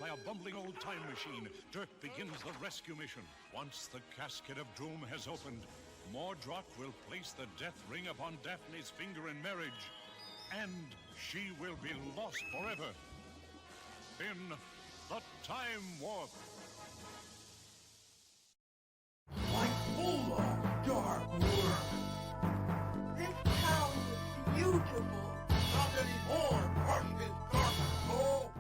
a bumbling old time machine, Dirk begins the rescue mission. Once the casket of doom has opened, Mordroc will place the death ring upon Daphne's finger in marriage, and she will be lost forever in the Time Warp. Like full of dark work. This town is beautiful. Not anymore, Russian dark soul.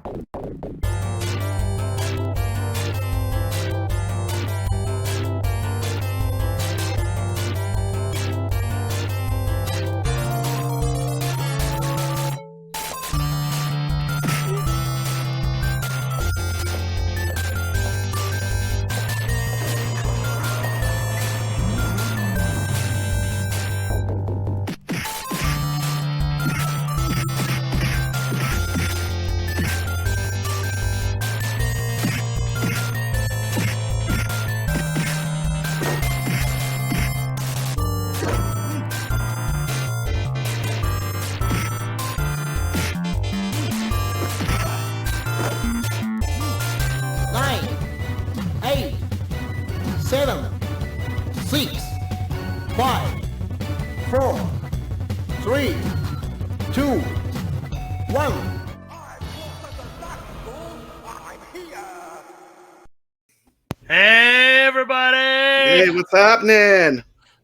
What's happening?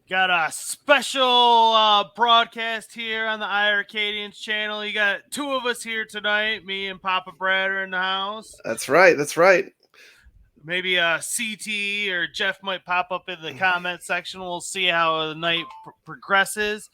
Got a special broadcast here on the iiRcadian channel. You got two of us here tonight. Me and Papa Brad are in the house. That's right. That's right. Maybe CT or Jeff might pop up in the comment section. We'll see how the night progresses.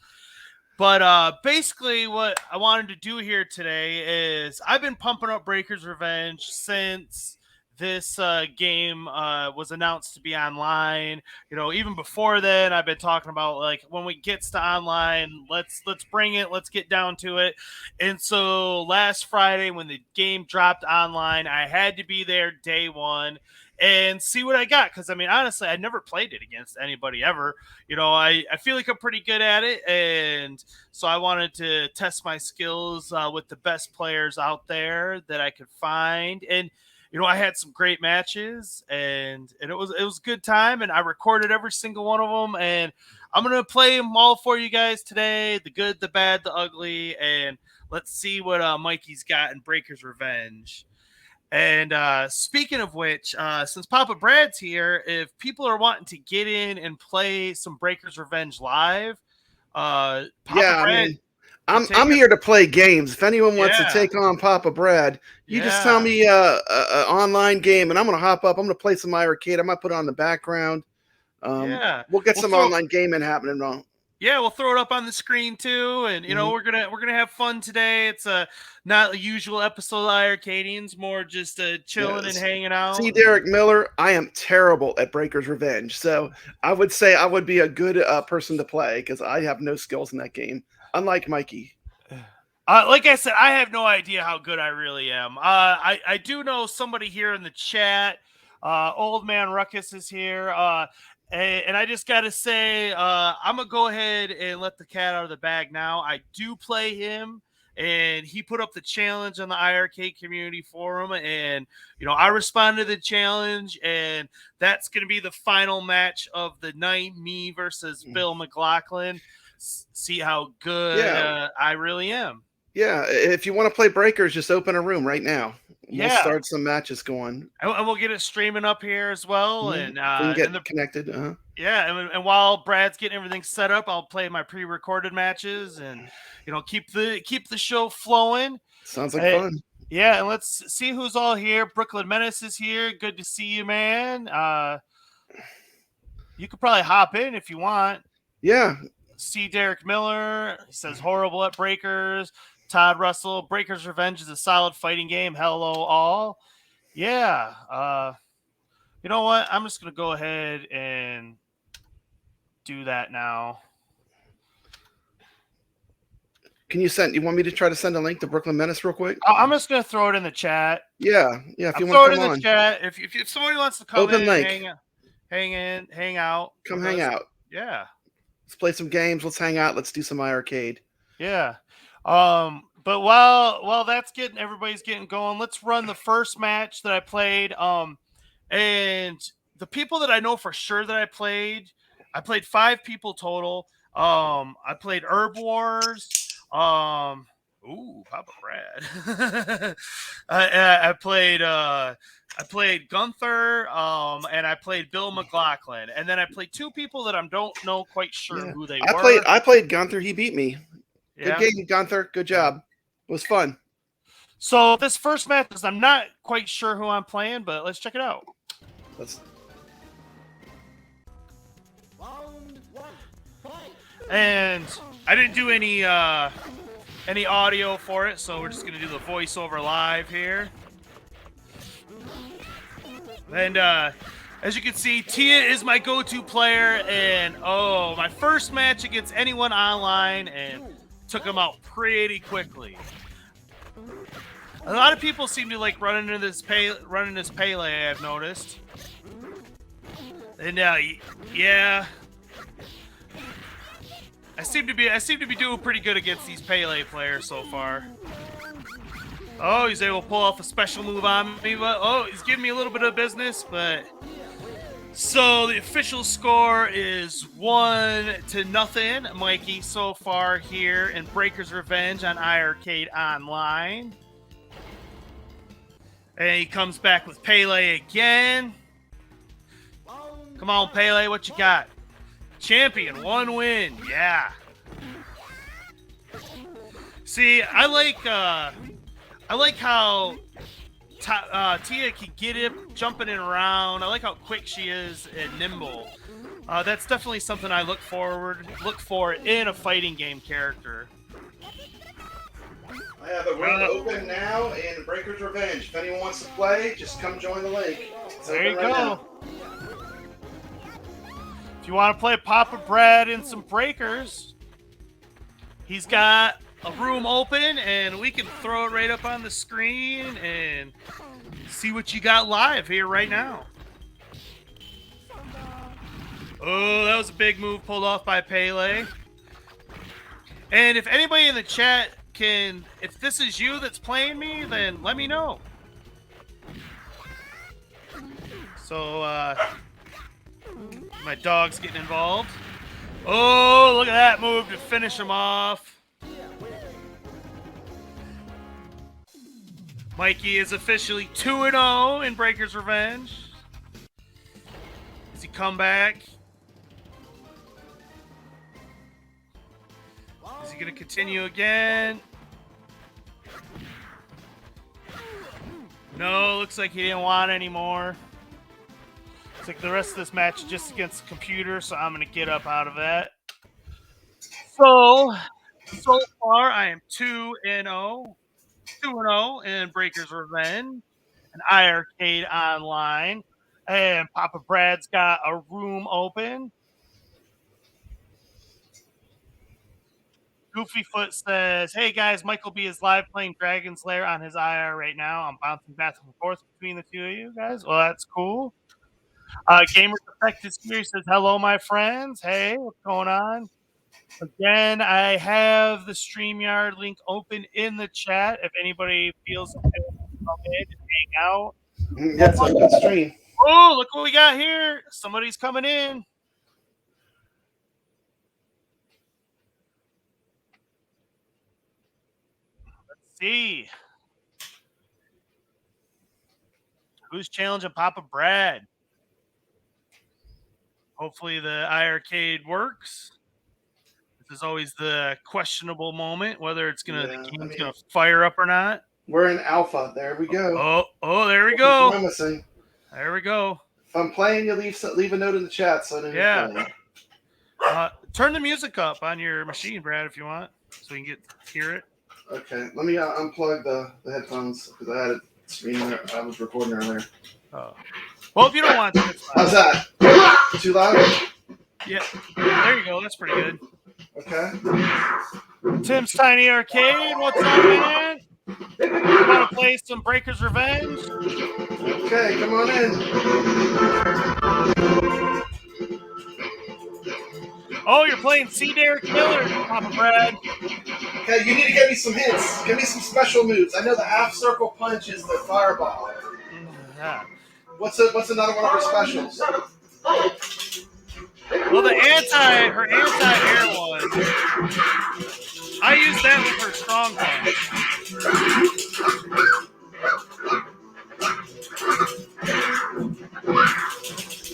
But basically what I wanted to do here today is I've been pumping up Breaker's Revenge since this game was announced to be online. You know, even before then, I've been talking about, like, when we gets to online, let's bring it, let's get down to it. And so last Friday when the game dropped online, I had to be there day one and see what I got. Because, I mean, honestly, I never played it against anybody ever. You know, I feel like I'm pretty good at it. And so I wanted to test my skills with the best players out there that I could find. And you know, I had some great matches, and it was a good time, and I recorded every single one of them, and I'm going to play them all for you guys today, the good, the bad, the ugly, and let's see what Mikey's got in Breaker's Revenge. And speaking of which, since Papa Brad's here, if people are wanting to get in and play some Breaker's Revenge live, Papa Brad... I'm here to play games. If anyone wants to take on Papa Brad, you just tell me an online game, and I'm going to hop up. I'm going to play some iiRcade. I might put it on the background. We'll get some online gaming happening. Yeah, we'll throw it up on the screen too, and you know we're gonna have fun today. It's not a usual episode of iiRcadians, more just chilling and hanging out. See, Derick Miller, I am terrible at Breaker's Revenge, so I would say I would be a good person to play because I have no skills in that game. Unlike Mikey. Like I said, I have no idea how good I really am. I do know somebody here in the chat. Old Man Rukus is here. And I just got to say, I'm going to go ahead and let the cat out of the bag now. I do play him, and he put up the challenge on the iiRcade community forum. And, you know, I responded to the challenge, and that's going to be the final match of the night, me versus Bill Mclaughlin. See how good I really am. Yeah, if you want to play Breakers, just open a room right now. We'll start some matches going. And we'll get it streaming up here as well. And we can get connected. Yeah, and while Brad's getting everything set up, I'll play my pre-recorded matches and, you know, keep the show flowing. Sounds like fun. Yeah, and let's see who's all here. Brooklyn Menace is here. Good to see you, man. You could probably hop in if you want. Yeah. See Derick Miller. He says horrible at Breakers. Todd Russell. Breaker's Revenge is a solid fighting game. Hello, all. Yeah. You know what? I'm just going to go ahead and do that now. Can you send? You want me to try to send a link to Brooklyn Menace real quick? I'm just going to throw it in the chat. Yeah. If you want to come on. Throw it in the chat. If somebody wants to come Open in, link. hang out. Come hang out. Yeah. Let's play some games. Let's hang out. Let's do some iiRcade. Yeah. But while everybody's getting going, let's run the first match that I played. And the people that I know for sure that I played 5 people total. I played Herb Wars. Papa Brad. I played Gunther, and I played Bill Mclaughlin, and then I played 2 people that I don't know quite sure who they were. I played Gunther. He beat me. Yeah. Good game, Gunther. Good job. It was fun. So this first match, I'm not quite sure who I'm playing, but let's check it out. And I didn't do any audio for it, so we're just gonna do the voiceover live here. And as you can see, Tia is my go-to player, and my first match against anyone online, and took him out pretty quickly. A lot of people seem to like running this Pele, I've noticed. And yeah, I seem to be doing pretty good against these Pele players so far. Oh, he's able to pull off a special move on me, but he's giving me a little bit of business, but so the official score is 1-0, Mikey, so far here in Breaker's Revenge on iiRcade Online. And he comes back with Pele again. Come on, Pele, what you got? Champion, 1 win, yeah. See, I like how Tia can get it jumping and around. I like how quick she is and nimble. That's definitely something I look for in a fighting game character. I have a room open now in Breaker's Revenge. If anyone wants to play, just come join the link. There you go. If you want to play Papa Brad in some Breakers, he's got a room open, and we can throw it right up on the screen and see what you got live here right now. Oh, that was a big move pulled off by Pele. And if anybody in the chat if this is you that's playing me, then let me know. So, my dog's getting involved. Oh, look at that move to finish him off. Mikey is officially 2-0 in Breaker's Revenge. Does he come back? Is he going to continue again? No, looks like he didn't want anymore. Looks like the rest of this match is just against the computer, so I'm going to get up out of that. So far, I am 2-0 in Breaker's Revenge and iiRcade Online. And Papa Brad's got a room open. Goofyfoot says, "Hey guys, Michael B is live playing Dragon's Lair on his IR right now. I'm bouncing back and forth between the 2 of you guys." Well, that's cool. Gamer Defected Series says, "Hello, my friends. Hey, what's going on?" Again, I have the StreamYard link open in the chat if anybody feels like they want to come in and hang out. That's a good stream. Oh, look what we got here. Somebody's coming in. Let's see. Who's challenging Papa Brad? Hopefully the iiRcade works. This is always the questionable moment, whether it's the game's gonna fire up or not. We're in alpha. There we go. Oh, there we go. Promising. There we go. If I'm playing, you leave a note in the chat so I know you're playing. Turn the music up on your machine, Brad, if you want, so you can hear it. Okay, let me unplug the headphones because I had it streaming. I was recording earlier. Oh. Well, if you don't want to, it's fine. How's that? Too loud? Yeah. There you go. That's pretty good. Okay. Tim's Tiny Arcade. What's up, man? You want to play some Breaker's Revenge? Okay, come on in. Oh, you're playing C. Derick Miller, Papa Brad. Okay, you need to give me some hints. Give me some special moves. I know the half circle punch is the fireball. Yeah. What's another one of her specials? Well, her anti-air one. I use that with her strong punch.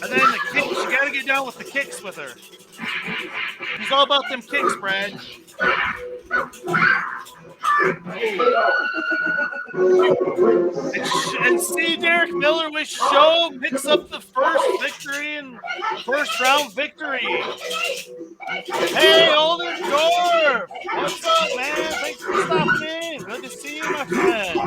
And then the kicks, you gotta get down with the kicks with her. It's all about them kicks, Brad. And see, Derick Miller with Show picks up the first round victory. Hey, Older Dwarf! What's up, man? Thanks for stopping in. Good to see you, my friend.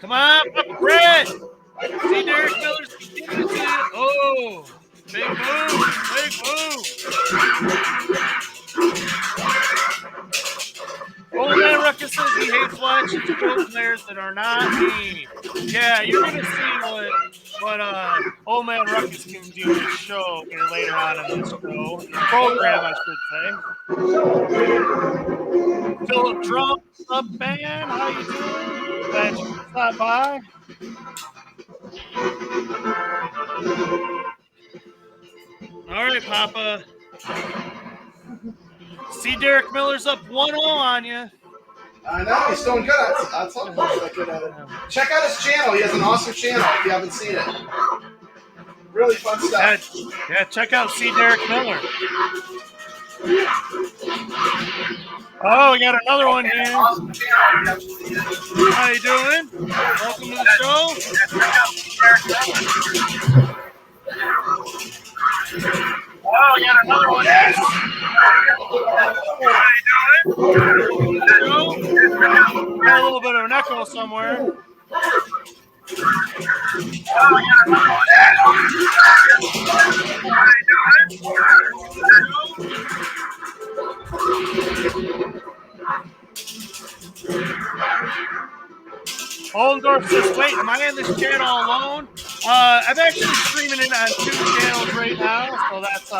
Come on, Papa Brett! See, Derick Miller's beginning to see it. Oh, big move, big move. Old Man Rukus says he hates watching pro players that are not me. Yeah, you're gonna see what Old Man Rukus can do in the show here later on in this show. Program, I should say. Philip Drum, what's up, man? How you doing? Glad you could stop by. All right, Papa. See, Derick Miller's up 1-0 on you. I know, he's doing good. I told him he's good at it. Check out his channel. He has an awesome channel if you haven't seen it. Really fun stuff. Yeah, check out See Derick Miller. Oh, we got another one here. How you doing? Welcome to the show. Oh, we got another one here. How you doing? Got a little bit of an echo somewhere. Oldendorf says, wait, am I on this channel alone? I'm actually streaming it on 2 channels right now, so that's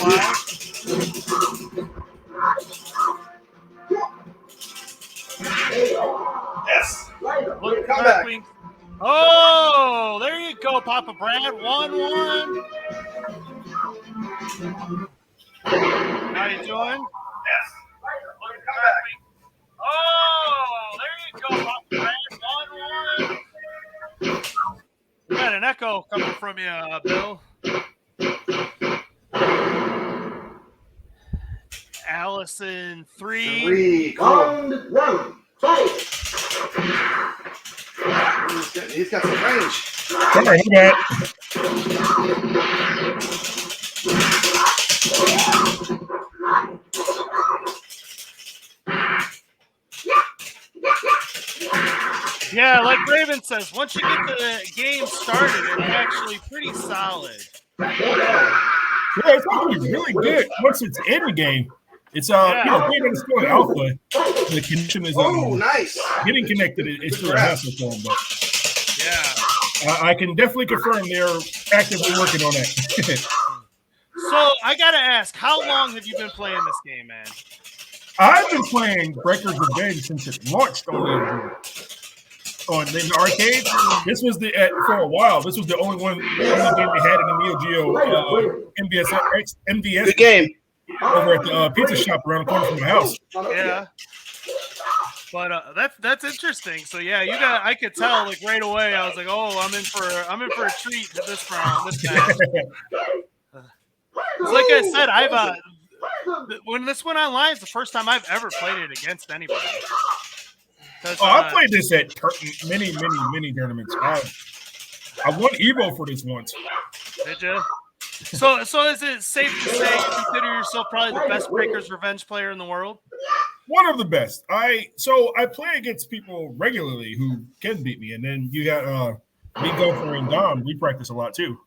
why. Yes. Look, Come back. Oh, there you go, Papa Brad. 1-1. How you doing? Yes. Come back. Oh, there you go, Papa Brad. 1-1. We got an echo coming from you, Bill. Allison 3. Round 1. Fight. He's got some range. Sorry, hit that. Yeah, like Raven says, once you get the game started, it's actually pretty solid. Yeah, it's actually really good once it's in the game. It's being in the store alpha, the connection is nice. Getting connected is still a hassle for them, but yeah, I can definitely confirm they're actively working on that. So I gotta ask, how long have you been playing this game, man? I've been playing Breaker's Revenge since it launched on the arcade. This was for a while. This was the only game they had in the Neo Geo MVS Good game. over at the pizza shop around the corner from my house. Yeah. But that's interesting. So yeah, I could tell like right away. I was like, oh, I'm in for a treat this round. This time. Like I said, when this went online, it's the first time I've ever played it against anybody. I played this at many tournaments. I won Evo for this once. Did you? So is it safe to say you consider yourself probably the best Breaker's Revenge player in the world? One of the best. I play against people regularly who can beat me, and then you got me, Gopher, and Dom. We practice a lot too.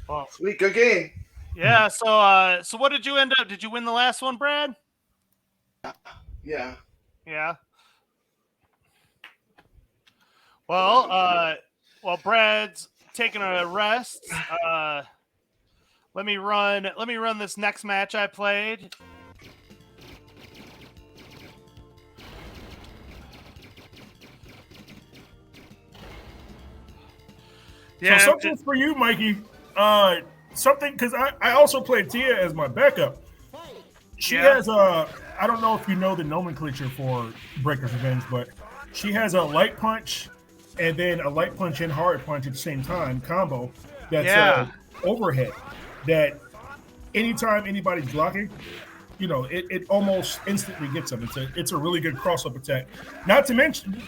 Well, Sweet, good game. Yeah. So what did you end up? Did you win the last one, Brad? Yeah. Yeah. Well, while Brad's taking a rest, Let me run this next match I played. Yeah, so something for you, Mikey. Something because I also played Tia as my backup. She has a, I don't know if you know the nomenclature for Breaker's Revenge, but she has a light punch and then a light punch and hard punch at the same time combo that's overhead that anytime anybody's blocking, you know, it almost instantly gets them. It's a really good cross-up attack. Not to mention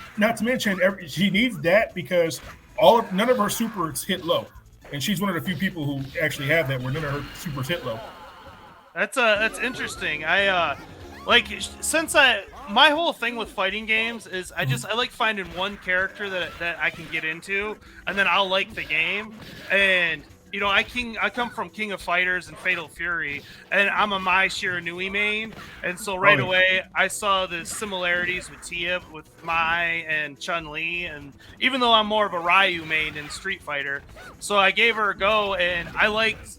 she needs that because none of her supers hit low. And she's one of the few people who actually have that where none of her supers hit low. That's interesting. My whole thing with fighting games is I like finding one character that I can get into, and then I'll like the game. And you know, I come from King of Fighters and Fatal Fury, and I'm a Mai Shiranui main, and so right away I saw the similarities with Tia, with Mai and Chun-Li, and even though I'm more of a Ryu main in Street Fighter, so I gave her a go, and I liked,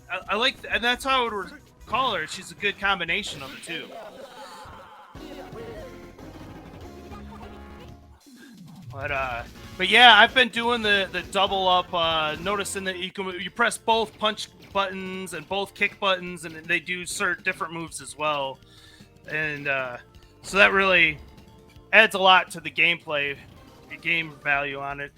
and that's how I would call her. She's a good combination of the two. But yeah, I've been doing the double up, noticing that you press both punch buttons and both kick buttons, and they do certain different moves as well. And so that really adds a lot to the gameplay, the game value on it.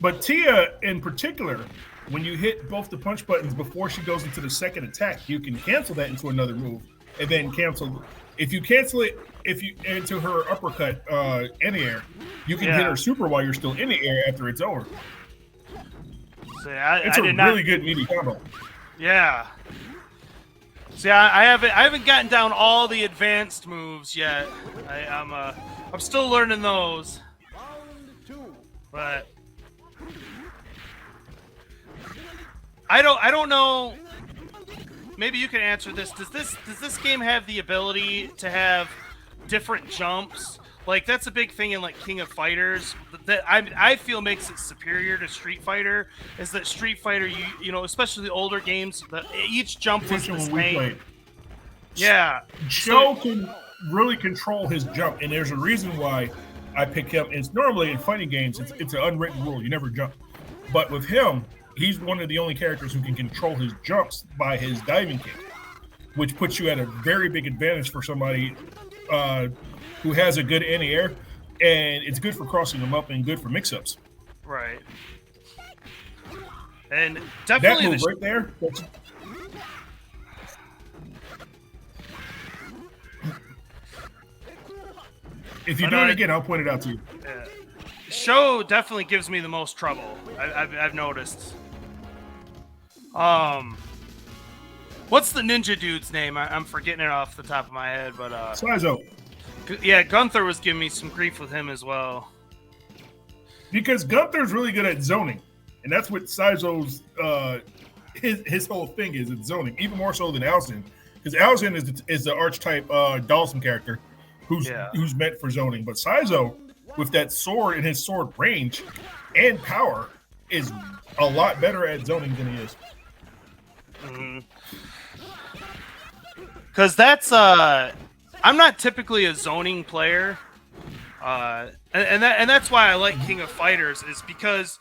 But Tia in particular, when you hit both the punch buttons before she goes into the second attack, you can cancel that into another move, and then cancel. If you cancel it, if you into her uppercut in the air, you can hit her super while you're still in the air after it's over. So it's a really good meaty combo. Yeah. See, I haven't gotten down all the advanced moves yet. I'm still learning those. But I don't know. Maybe you can answer this. Does this game have the ability to have different jumps? Like, that's a big thing in like King of Fighters that I feel makes it superior to Street Fighter, is that Street Fighter, you know, especially the older games, each jump was the same. Yeah. Joe can really control his jump, and there's a reason why I pick him. It's normally in fighting games, it's an unwritten rule. You never jump. But with him, he's one of the only characters who can control his jumps by his diving kick, which puts you at a very big advantage for somebody who has a good anti-air, and it's good for crossing them up and good for mix-ups. Right. And definitely that move right there. If you do it again, I'll point it out to you. Show definitely gives me the most trouble. I've noticed. What's the ninja dude's name? I'm forgetting it off the top of my head, but Saizo. Yeah, Gunther was giving me some grief with him as well. Because Gunther's really good at zoning, and that's what Saizo's his whole thing is. It's zoning, even more so than Alzin, because Alzin is the archetype Dawson character who's meant for zoning, but Saizo, with that sword and his sword range and power, is a lot better at zoning than he is. Because that's I'm not typically a zoning player, and that's why I like King of Fighters, is because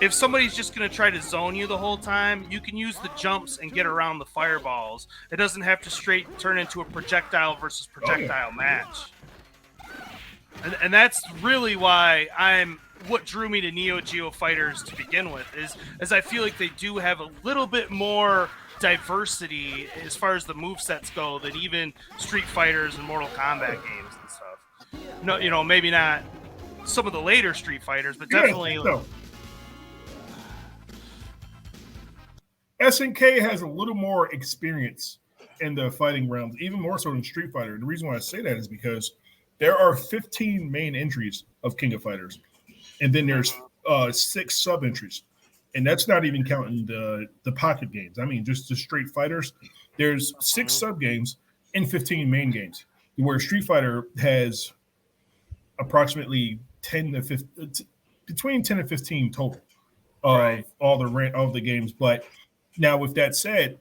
if somebody's just going to try to zone you the whole time, you can use the jumps and get around the fireballs. It doesn't have to straight turn into a projectile versus projectile match. And that's really why what drew me to Neo Geo Fighters to begin with, is I feel like they do have a little bit more diversity as far as the movesets go than even Street Fighters and Mortal Kombat games and stuff. No, you know, maybe not some of the later Street Fighters, but definitely. SNK has a little more experience in the fighting realms, even more so than Street Fighter. The reason why I say that is because there are 15 main entries of King of Fighters, and then there's 6 sub entries. And that's not even counting the pocket games. I mean, just the straight fighters. There's 6 sub games and 15 main games, where Street Fighter has approximately 10 to 15, between 10 and 15 total of all the games. But Now, with that said,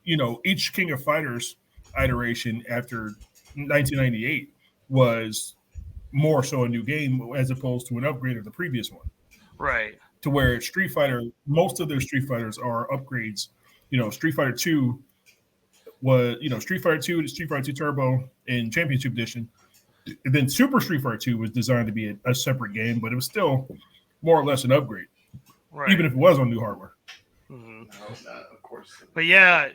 each King of Fighters iteration after 1998 was more so a new game as opposed to an upgrade of the previous one. Right. To where Street Fighter, most of their Street Fighters are upgrades. Street Fighter 2 was, Street Fighter 2 to Street Fighter 2 Turbo in Championship Edition. And then Super Street Fighter 2 was designed to be a separate game, but it was still more or less an upgrade, even if it was on new hardware. No, of course. But yeah,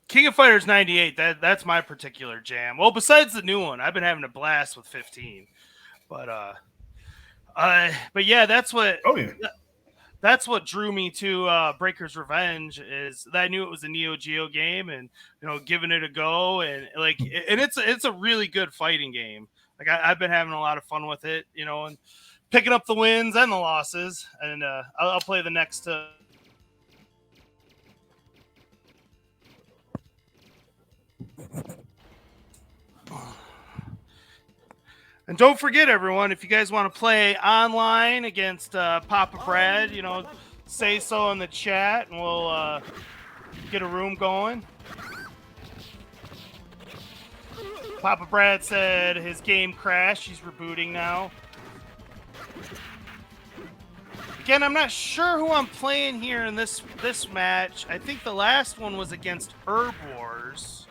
King of Fighters 98, that's my particular jam. Well, besides the new one, I've been having a blast with 15. But yeah, that's what that's what drew me to Breaker's Revenge, is that I knew it was a Neo Geo game, and giving it a go, and it's a really good fighting game. Like I've been having a lot of fun with it, and picking up the wins and the losses, and I'll play the next And don't forget, everyone, if you guys want to play online against Papa Brad, say so in the chat, and we'll get a room going. Papa Brad said his game crashed. He's rebooting now. Again, I'm not sure who I'm playing here in this match. I think the last one was against Herb Wars.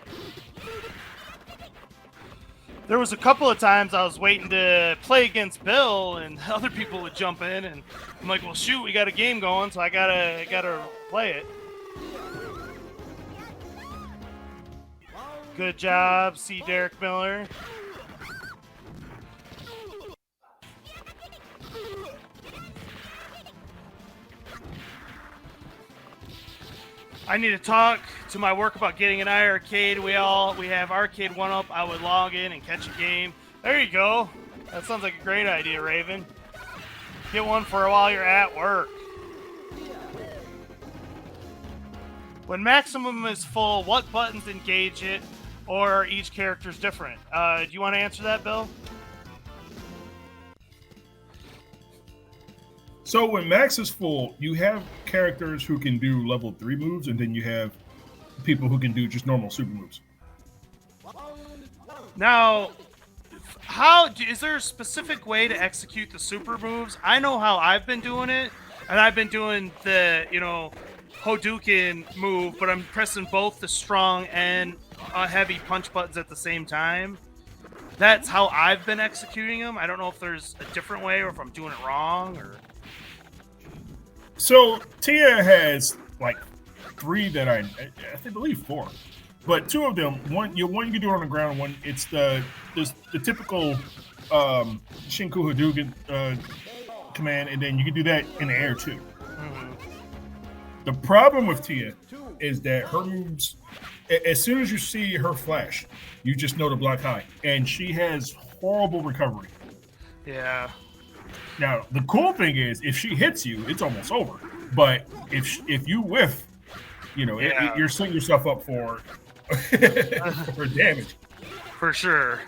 There was a couple of times I was waiting to play against Bill, and other people would jump in, and I'm like, well, shoot, we got a game going, so I gotta play it. Good job, see Derick Miller. I need to talk to my work about getting an iiRcade. We have Arcade 1-Up. I would log in and catch a game. There you go. That sounds like a great idea, Raven. Get one for while you're at work. When maximum is full, what buttons engage it, or are each character's different? Do you want to answer that, Bill? So when max is full, you have characters who can do level 3 moves, and then you have people who can do just normal super moves. Now, is there a specific way to execute the super moves? I know how I've been doing it, and I've been doing the, Hadouken move, but I'm pressing both the strong and heavy punch buttons at the same time. That's how I've been executing them. I don't know if there's a different way or if I'm doing it wrong or... So Tia has like 3 that I believe 4, but 2 of them. One you can do it on the ground. One it's the typical Shinku Hadouken command, and then you can do that in the air too. Mm-hmm. The problem with Tia is that her moves, as soon as you see her flash, you just know to block high, and she has horrible recovery. Yeah. Now, the cool thing is, if she hits you, it's almost over. But if you whiff, you're setting yourself up for for damage. For sure.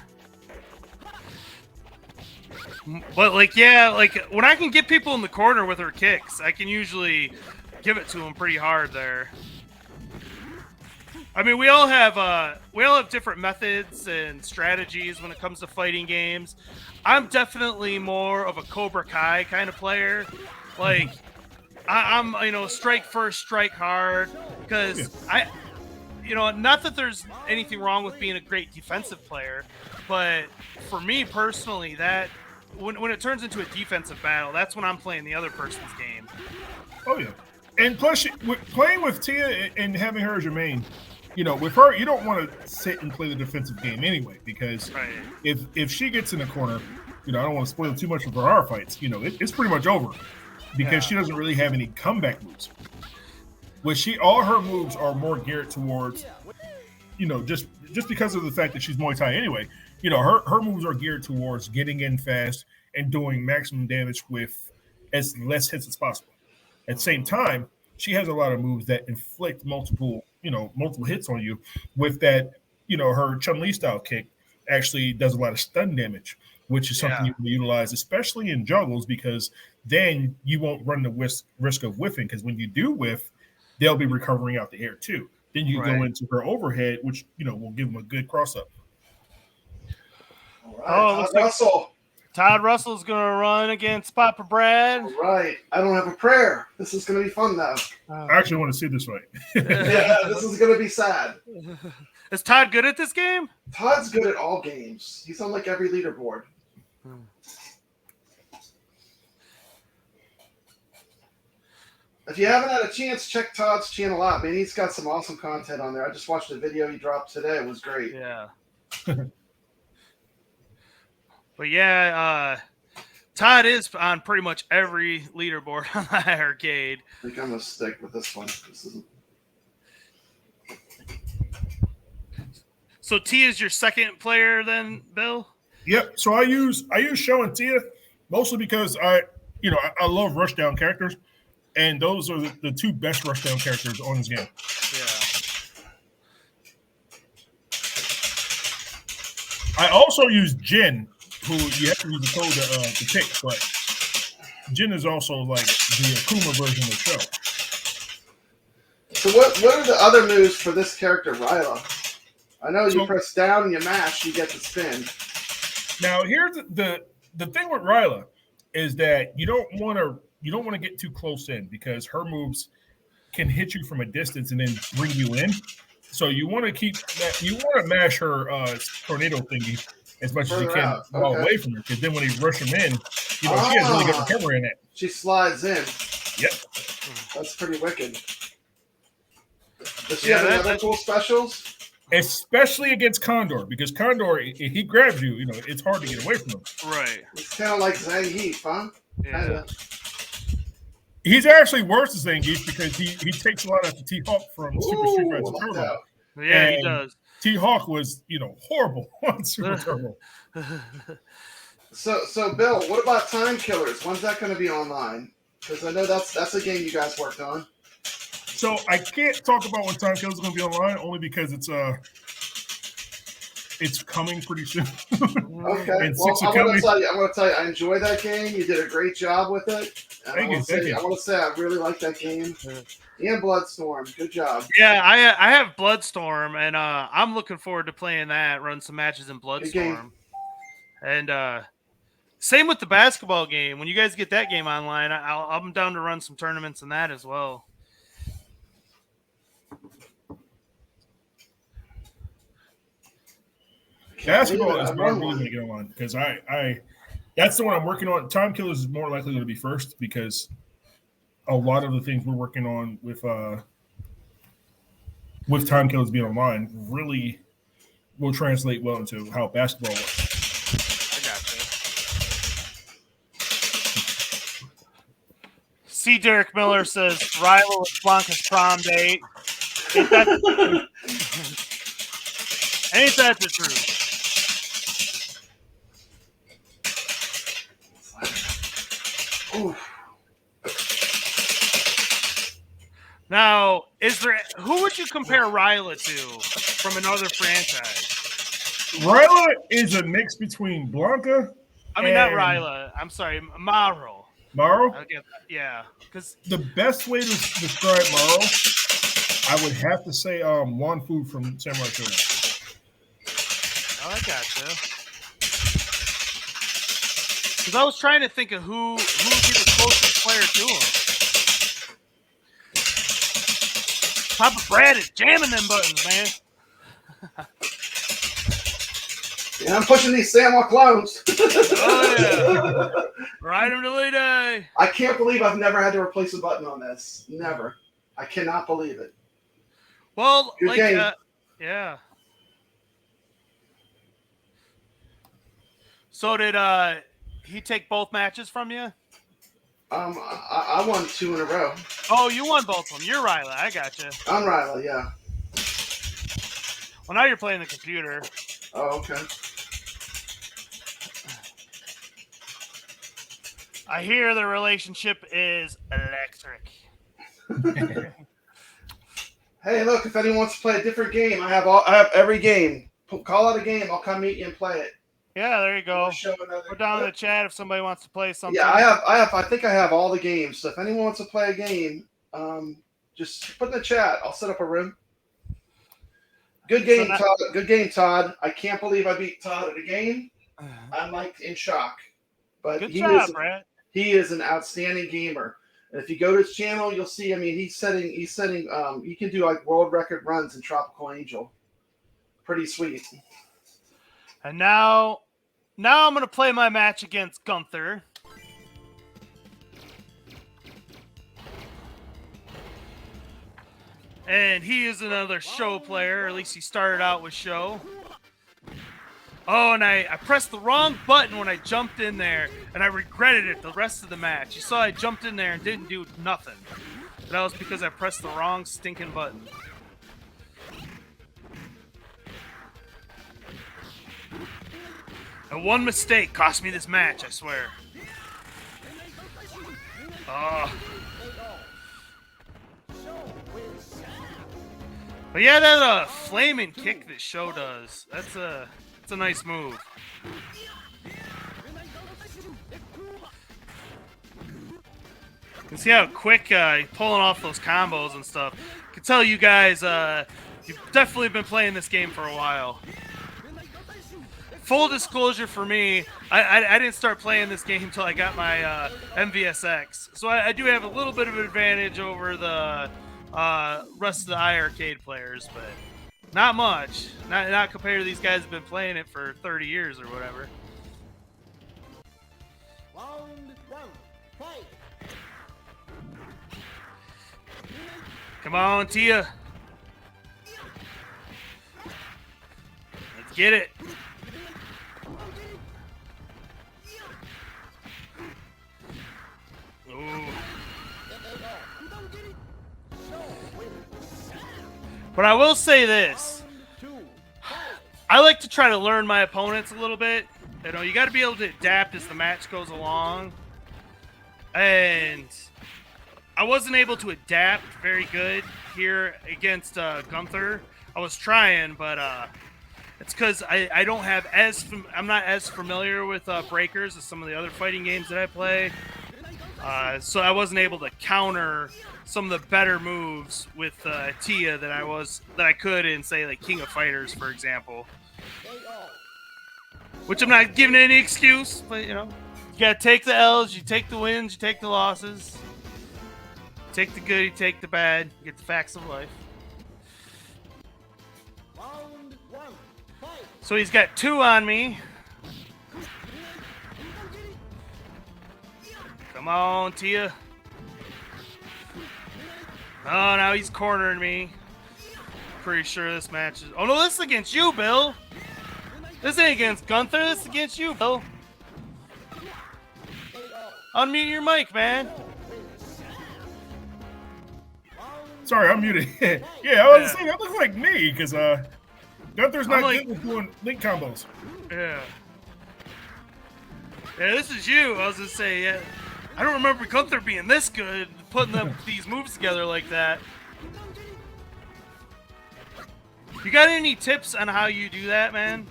But when I can get people in the corner with her kicks, I can usually give it to them pretty hard there. I mean, we all have different methods and strategies when it comes to fighting games. I'm definitely more of a Cobra Kai kind of player. Like, I'm strike first, strike hard, because not that there's anything wrong with being a great defensive player, but for me personally, that when it turns into a defensive battle, that's when I'm playing the other person's game. Oh yeah, and plus playing with Tia and having her as your main. With her, you don't want to sit and play the defensive game anyway, because if she gets in the corner, I don't want to spoil too much of our fights. It's pretty much over, because she doesn't really have any comeback moves. All her moves are more geared towards, just because of the fact that she's Muay Thai anyway. Her moves are geared towards getting in fast and doing maximum damage with as less hits as possible. At the same time, she has a lot of moves that inflict multiple hits on you. With that, her Chun-Li style kick actually does a lot of stun damage, which is something you can utilize, especially in juggles, because then you won't run the risk of whiffing. Because when you do whiff, they'll be recovering out the air too. Then you Right. go into her overhead, which will give them a good cross up. All right, Oh, it Todd looks like Russell. Todd Russell's going to run against Papa Brad. All right. I don't have a prayer. This is going to be fun, though. I actually want to see this fight. Yeah, this is going to be sad. Is Todd good at this game? Todd's good at all games. He's on like every leaderboard. If you haven't had a chance, check Todd's channel out. Man, he's got some awesome content on there. I just watched a video he dropped today. It was great. Yeah. But yeah, Todd is on pretty much every leaderboard on the iiRcade. I think I'm going to stick with this one. This isn't... So T is your second player then, Bill? Yep. So I use Show and Tia mostly because I love Rushdown characters, and those are the two best Rushdown characters on this game. Yeah. I also use Jin, who you have to use the code to pick, but Jin is also like the Akuma version of the show. So what are the other moves for this character, Ryla? I know you press down and you mash, you get the spin. Now here's the thing with Ryla is that you don't want to get too close in because her moves can hit you from a distance and then bring you in. So you want to keep that. You want to mash her tornado thingy as much as you can while away from her, because then when you rush him in, she has really good recovery in it. She slides in. Yep, that's pretty wicked. Does she have any other cool specials? Especially against Condor, because Condor, if he grabs you, it's hard to get away from him. Right. It's kind of like Zangief, huh? Yeah. Kinda. He's actually worse than Zangief because he takes a lot of the T-Hawk from Super Street Fighter Turbo. Yeah, he does. T-Hawk was, horrible on Super Turbo. So Bill, what about Time Killers? When's that going to be online? Because I know that's a game you guys worked on. So I can't talk about when Time Killers is going to be online, only because it's coming pretty soon. Okay. Well, I want to tell you, I enjoy that game. You did a great job with it. Thank you. I want to say I really like that game. And Bloodstorm. Good job. Yeah, I have Bloodstorm, and I'm looking forward to playing that, run some matches in Bloodstorm. And same with the basketball game. When you guys get that game online, I'm down to run some tournaments in that as well. Basketball is what I'm really going to get online because I that's the one I'm working on. Time Killers is more likely going to be first because a lot of the things we're working on with Time Killers being online really will translate well into how basketball works. I gotcha. See, Derick Miller says rival with Blanca's prom date. Ain't that the truth? Now, who would you compare Ryla to from another franchise? Ryla is a mix between Blanca. I mean, not Ryla. I'm sorry, Maro. Maro? Yeah, because the best way to describe Maro, I would have to say Juan Fu from Samurai Shodown. Oh, I gotcha. Because I was trying to think of who would be the closest player to him. Papa Brad is jamming them buttons, man. Yeah, I'm pushing these Samuel clones. Oh, yeah. Ride him to Lee Day. I can't believe I've never had to replace a button on this. Never. I cannot believe it. Well, Good game. Yeah. So did he take both matches from you? I won 2 in a row. Oh, you won both of them. You're Ryla. I gotcha. I'm Ryla, yeah. Well, now you're playing the computer. Oh, okay. I hear the relationship is electric. Hey, look! If anyone wants to play a different game, I have every game. Call out a game. I'll come meet you and play it. Yeah, there you go. We're down in the chat if somebody wants to play something. Yeah, I think I have all the games. So if anyone wants to play a game, Just put in the chat. I'll set up a room. Good game, Todd. Good game, Todd. I can't believe I beat Todd at a game. I'm like in shock. But good job, Brad. He is an outstanding gamer. And if you go to his channel, you'll see. I mean, he's setting. He can do like world record runs in Tropical Angel. Pretty sweet. And now I'm gonna play my match against Gunther. And he is another show player, or at least he started out with show. Oh, and I pressed the wrong button when I jumped in there, and I regretted it the rest of the match. You saw I jumped in there and didn't do nothing. That was because I pressed the wrong stinking button. And one mistake cost me this match, I swear. Oh. But yeah, that flaming kick that Show does, that's a nice move. You can see how quick he's pulling off those combos and stuff. I can tell you guys, you've definitely been playing this game for a while. Full disclosure for me, I didn't start playing this game until I got my MVSX. So I do have a little bit of an advantage over the rest of the iiRcade players, but not much. Not compared to these guys who've been playing it for 30 years or whatever. Round one, fight. Come on, Tia. Let's get it. Ooh. But I will say this. I like to try to learn my opponents a little bit. You know, you got to be able to adapt as the match goes along. And I wasn't able to adapt very good here against Gunther. I was trying, but it's because I don't have I'm not as familiar with breakers as some of the other fighting games that I play. So I wasn't able to counter some of the better moves with Tia that I could in, say, like King of Fighters, for example. Which I'm not giving any excuse, but you know, you gotta take the L's, you take the wins, you take the losses. Take the good, you take the bad, you get the facts of life. So he's got 2 on me. Come on, Tia. Oh, now he's cornering me. Pretty sure this match is... Oh, no, this is against you, Bill. This ain't against Gunther. This is against you, Bill. Unmute your mic, man. Sorry, I'm muted. Yeah, I was saying that looks like me, because Gunther's not good with doing link combos. Yeah. Yeah, this is you. I was going to say, yeah. I don't remember Gunther being this good, putting these moves together like that. You got any tips on how you do that, man?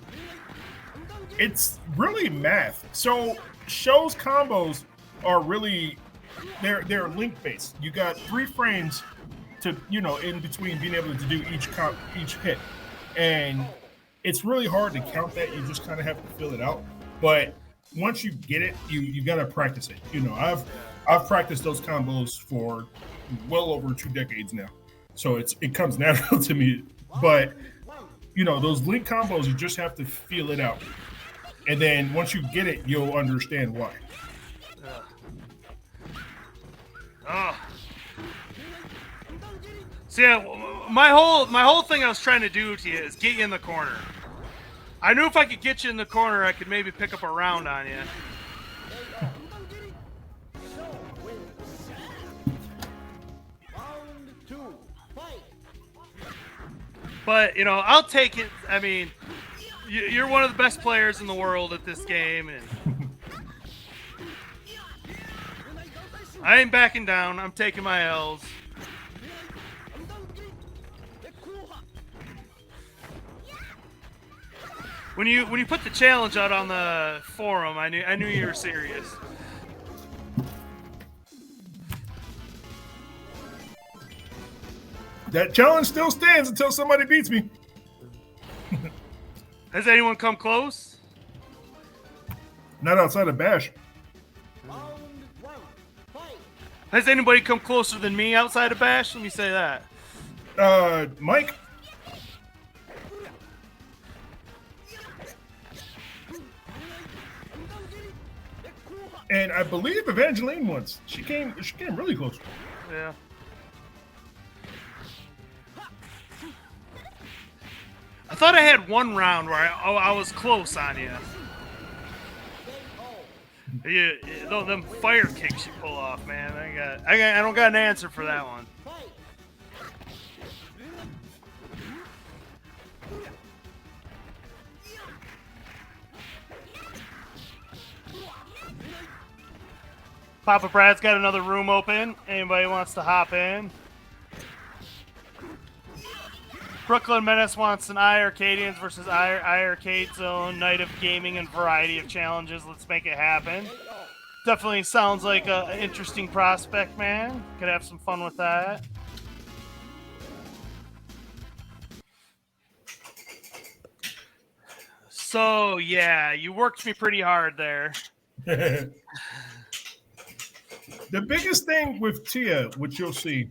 It's really math. So Show's combos are really they're link based. You got 3 frames to in between being able to do each hit, and it's really hard to count that. You just kind of have to fill it out. But once you get it, you got to practice it. You know, I've practiced those combos for well over 2 decades now, so it comes natural to me. But those link combos, you just have to feel it out, and then once you get it, you'll understand why. So yeah, my whole thing I was trying to do to you is get you in the corner. I knew if I could get you in the corner, I could maybe pick up a round on you. But, I'll take it. I mean, you're one of the best players in the world at this game, and I ain't backing down. I'm taking my L's. When you put the challenge out on the forum, I knew you were serious. That challenge still stands until somebody beats me. Has anyone come close? Not outside of Bash. Has anybody come closer than me outside of Bash? Let me say that. Mike. And I believe Evangeline once. She came really close. Yeah. I thought I had one round where I was close on you. Them fire kicks you pull off, man. I don't got an answer for that one. Papa Brad's got another room open. Anybody wants to hop in? Brooklyn Menace wants an iiRcadians versus iiRcade Zone, night of gaming and variety of challenges. Let's make it happen. Definitely sounds like an interesting prospect, man. Could have some fun with that. So, yeah, you worked me pretty hard there. The biggest thing with Tia, which you'll see,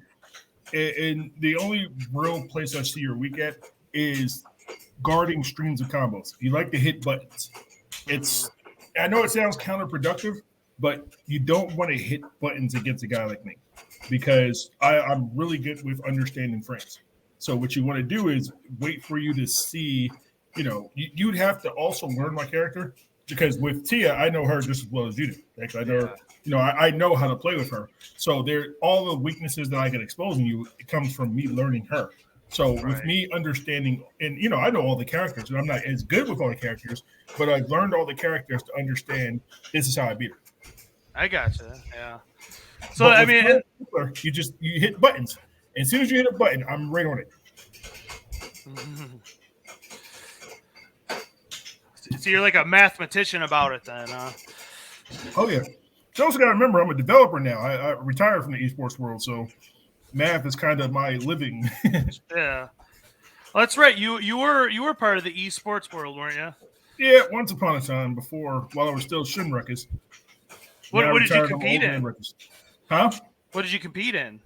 and the only real place I see her weak at is guarding streams of combos. You like to hit buttons. I know it sounds counterproductive, but you don't want to hit buttons against a guy like me because I'm really good with understanding frames. So what you want to do is wait for you to see, you'd have to also learn my character because with Tia, I know her just as well as you do. Actually, I know her. I know how to play with her. So all the weaknesses that I get exposing you, it comes from me learning her. So with me understanding, and I know all the characters, and I'm not as good with all the characters, but I've learned all the characters to understand this is how I beat her. I gotcha. Yeah. So I mean, you hit buttons. And as soon as you hit a button, I'm right on it. So you're like a mathematician about it then, huh? Oh yeah. You also got to remember, I'm a developer now. I retired from the esports world, so math is kind of my living. Yeah, well, that's right. You were part of the esports world, weren't you? Yeah, once upon a time while I was still Shin Rukus. What did you compete in? Huh? What did you compete in?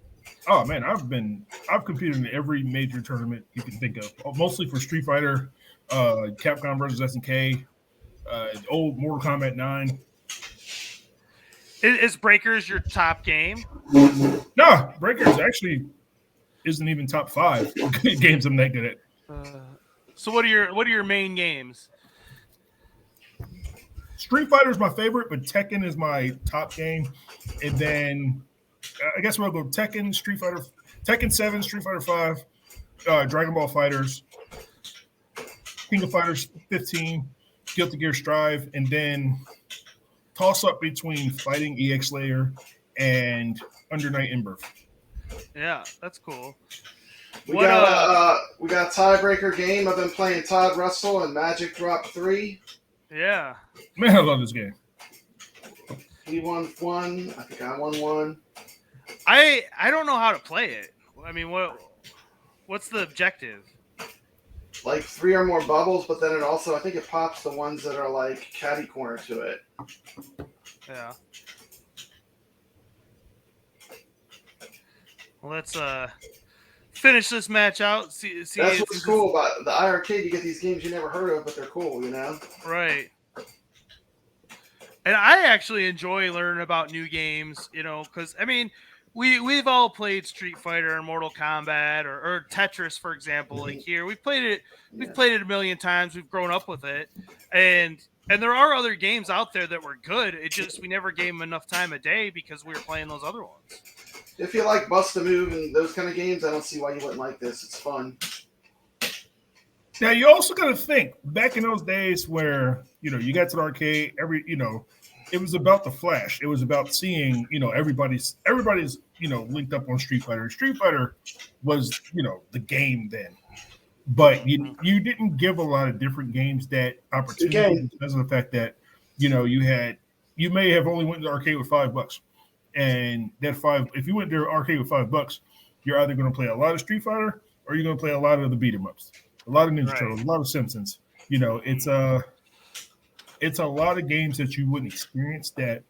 Oh man, I've competed in every major tournament you can think of. Mostly for Street Fighter, Capcom versus SNK, old Mortal Kombat 9. Is Breakers your top game? No, Breakers actually isn't even top 5 games I'm that good at. So what are your main games? Street Fighter is my favorite, but Tekken is my top game. And then I guess we'll go Tekken, Tekken 7, Street Fighter 5, Dragon Ball Fighters, King of Fighters 15, Guilty Gear Strive, and then toss up between Fighting EX Layer and Under Night In-Birth. Yeah, that's cool. We got a tiebreaker game. I've been playing Todd Russell and Magic Drop 3. Yeah. Man, I love this game. He won 1. I think I won 1. I don't know how to play it. I mean, what's the objective? Like 3 or more bubbles, but then I think it pops the ones that are like catty corner to it. Yeah. Well, let's finish this match out. See That's what's cool about the iiRcade. You get these games you never heard of, but they're cool, Right. And I actually enjoy learning about new games, because I mean, we've all played Street Fighter and Mortal Kombat or Tetris, for example. Like here, we've played it a million times. We've grown up with it, and there are other games out there that were good. It just we never gave them enough time a day because we were playing those other ones. If you like Bust a Move and those kind of games, I don't see why you wouldn't like this. It's fun. Now you also got to think back in those days where you got to the arcade. It was about the flash. It was about seeing everybody's linked up on Street Fighter. Street Fighter was the game then, but you didn't give a lot of different games that opportunity because of the fact that you may have only went to the arcade with $5, and that if you went to the arcade with $5, you're either going to play a lot of Street Fighter or you're going to play a lot of the beat 'em ups, a lot of Ninja Turtles, a lot of Simpsons. You know, it's a lot of games that you wouldn't experience that,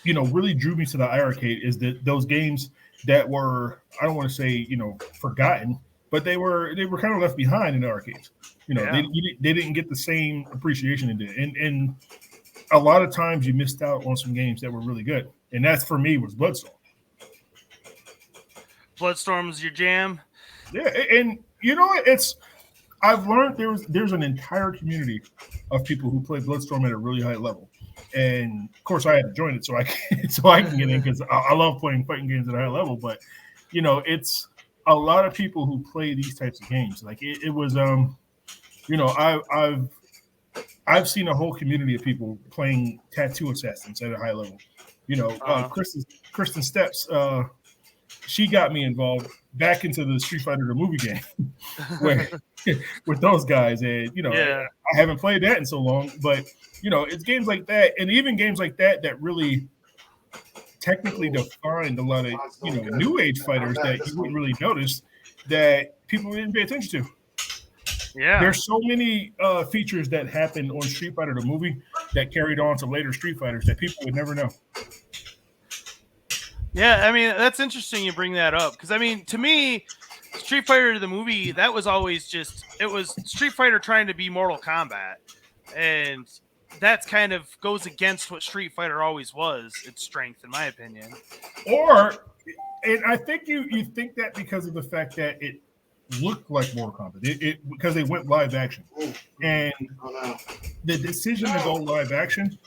you know, really drew me to the iiRcade is that those games that were, I don't want to say, you know, forgotten, but they were kind of left behind in the arcades. You know, they didn't get the same appreciation it did. And a lot of times you missed out on some games that were really good. And that's, for me, was Bloodstorm. Bloodstorm's your jam? Yeah, and you know what? I've learned there's an entire community of people who play Bloodstorm at a really high level. And of course, I had to join it so I can get in because I love playing fighting games at a high level. But you know, it's a lot of people who play these types of games. Like it was, you know, I've seen a whole community of people playing Tattoo Assassins at a high level. You know, Kristen Steps, she got me involved back into the Street Fighter the movie game with those guys. And you know, I haven't played that in so long, but you know, it's games like that, and even games like that really technically defined a lot of, you know, new age fighters that you wouldn't really notice that people didn't pay attention to. Yeah, there's so many features that happened on Street Fighter the movie that carried on to later Street Fighters that people would never know. Yeah, I mean, that's interesting you bring that up because, I mean, to me, Street Fighter the movie, that was always just, it was Street Fighter trying to be Mortal Kombat, and that's kind of goes against what Street Fighter always was, its strength, in my opinion. And I think you think that because of the fact that it looked like Mortal Kombat, because they went live action, and the decision to go live action,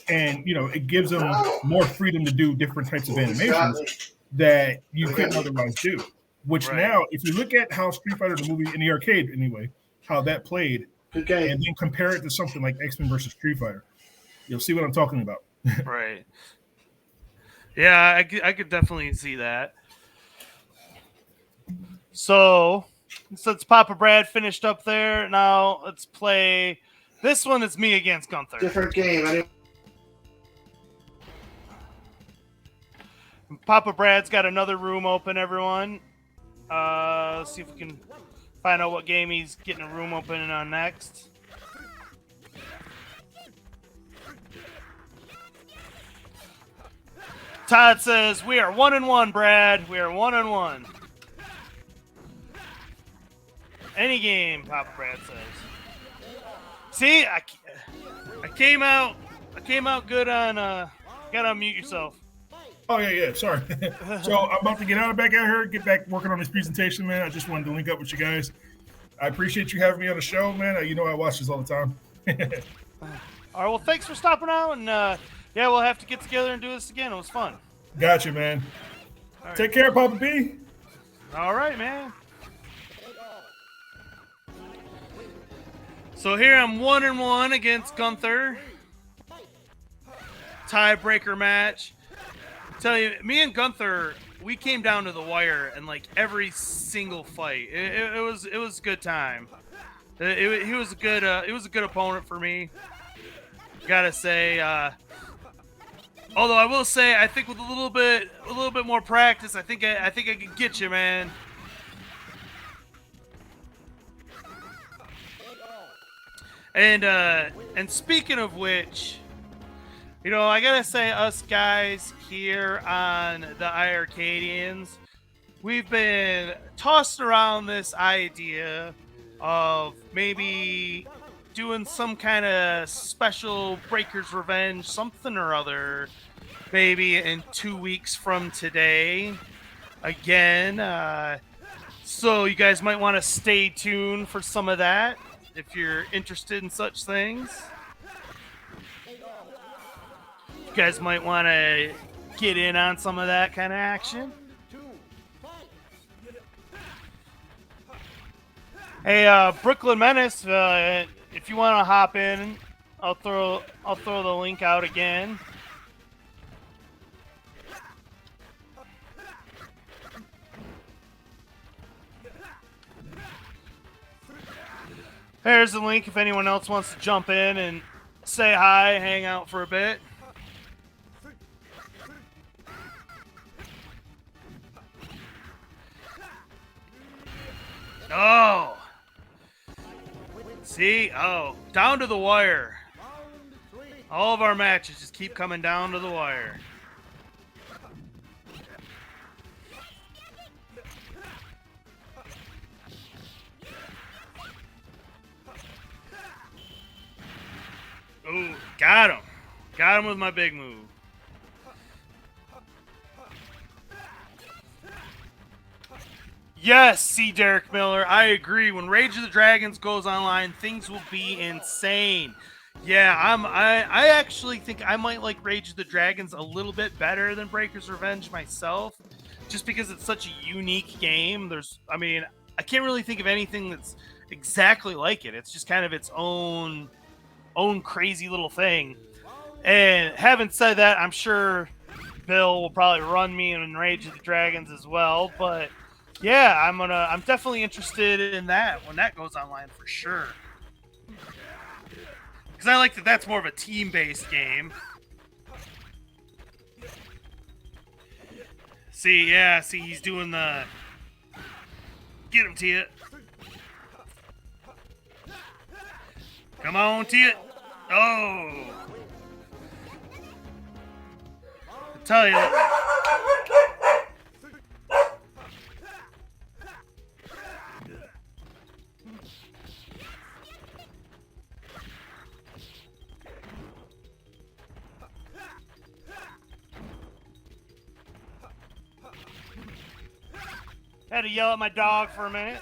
and you know, it gives them more freedom to do different types of animations that you couldn't otherwise do. Which now, if you look at how Street Fighter the movie in the arcade anyway, how that played. And then compare it to something like X-Men versus Street Fighter, you'll see what I'm talking about. Right. Yeah, I could definitely see that. So, since Papa Brad finished up there, now let's play. This one is me against Gunther. Different game. Papa Brad's got another room open, everyone. Let's see if we can find out what game he's getting a room opening on next. Todd says, we are 1-1, Brad. We are 1-1. Any game, Papa Brad says. See, I came out good on, gotta unmute yourself. Oh, yeah, sorry. So I'm about to get back out here, get back working on this presentation, man. I just wanted to link up with you guys. I appreciate you having me on the show, man. You know I watch this all the time. All right, well, thanks for stopping out, and yeah, we'll have to get together and do this again. It was fun. Gotcha, man. Right. Take care, Papa B. All right, man. So here I'm 1-1 against Gunther. Tiebreaker match. Tell you, me and Gunther, we came down to the wire in like every single fight. It was a good time. He was a good opponent for me. Gotta say. Although I will say, I think with a little bit more practice, I think I can get you, man. And speaking of which, you know, I gotta say, us guys here on the iiRcadians, we've been tossing around this idea of maybe doing some kind of special Breaker's Revenge, something or other, maybe in 2 weeks from today. Again, so you guys might want to stay tuned for some of that if you're interested in such things. You guys might want to get in on some of that kind of action. Hey, Brooklyn Menace, if you want to hop in, I'll throw the link out again. There's the link if anyone else wants to jump in and say hi, hang out for a bit. Oh. See? Oh, down to the wire. All of our matches just keep coming down to the wire. Oh, got him. Got him with my big move. Yes, see Derick Miller. I agree. When Rage of the Dragons goes online, things will be insane. Yeah, I actually think I might like Rage of the Dragons a little bit better than Breaker's Revenge myself, just because it's such a unique game. I can't really think of anything that's exactly like it. It's just kind of its own crazy little thing. And having said that, I'm sure Bill will probably run me in Rage of the Dragons as well, but yeah, I'm definitely interested in that when that goes online for sure. Because I like that that's more of a team-based game. See, he's doing the... Get him, Tia. Come on, Tia. Oh. I tell you. Had to yell at my dog for a minute.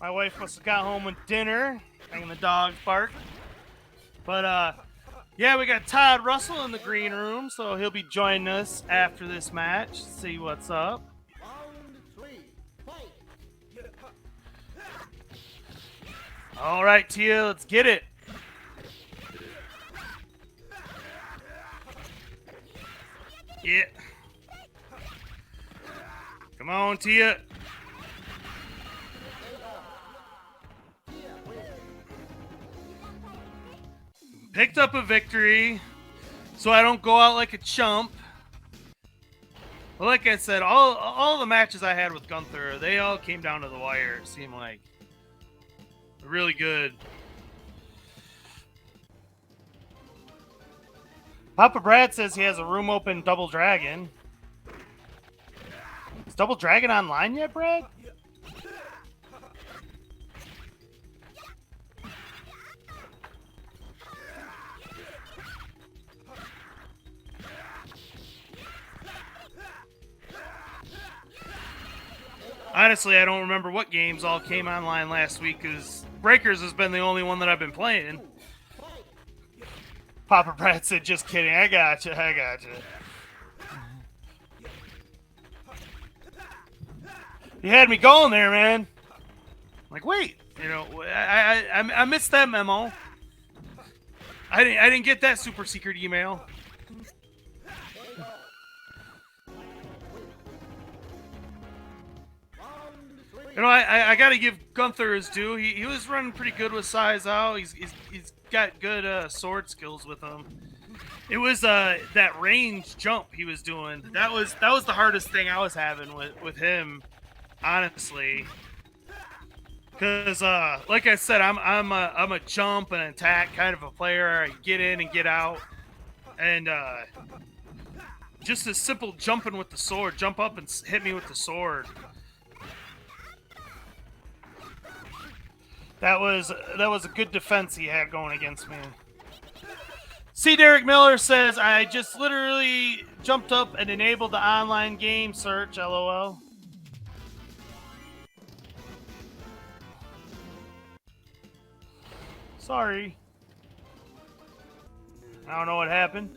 My wife must have got home with dinner, making the dogs bark. But, yeah, we got Todd Russell in the green room, so he'll be joining us after this match. See what's up. All right, Tia, let's get it. Yeah. Come on, Tia. Picked up a victory, so I don't go out like a chump. But like I said, all the matches I had with Gunther, they all came down to the wire, it seemed like. Really good. Papa Brad says he has a room open Double Dragon. Is Double Dragon online yet, Brad? Honestly, I don't remember what games all came online last week, because Breakers has been the only one that I've been playing. Papa Brad said, just kidding. I gotcha. You had me going there, man. Like, wait. You know, I missed that memo. I didn't get that super secret email. You know, I got to give Gunther his due. He was running pretty good with size out. He's got good sword skills with him. It was that range jump he was doing. That was the hardest thing I was having with him, honestly. Because like I said, I'm a jump and attack kind of a player. I get in and get out, and just a simple jumping with the sword, jump up and hit me with the sword. That was a good defense he had going against me. See, Derick Miller says, I just literally jumped up and enabled the online game search, LOL. Sorry. I don't know what happened.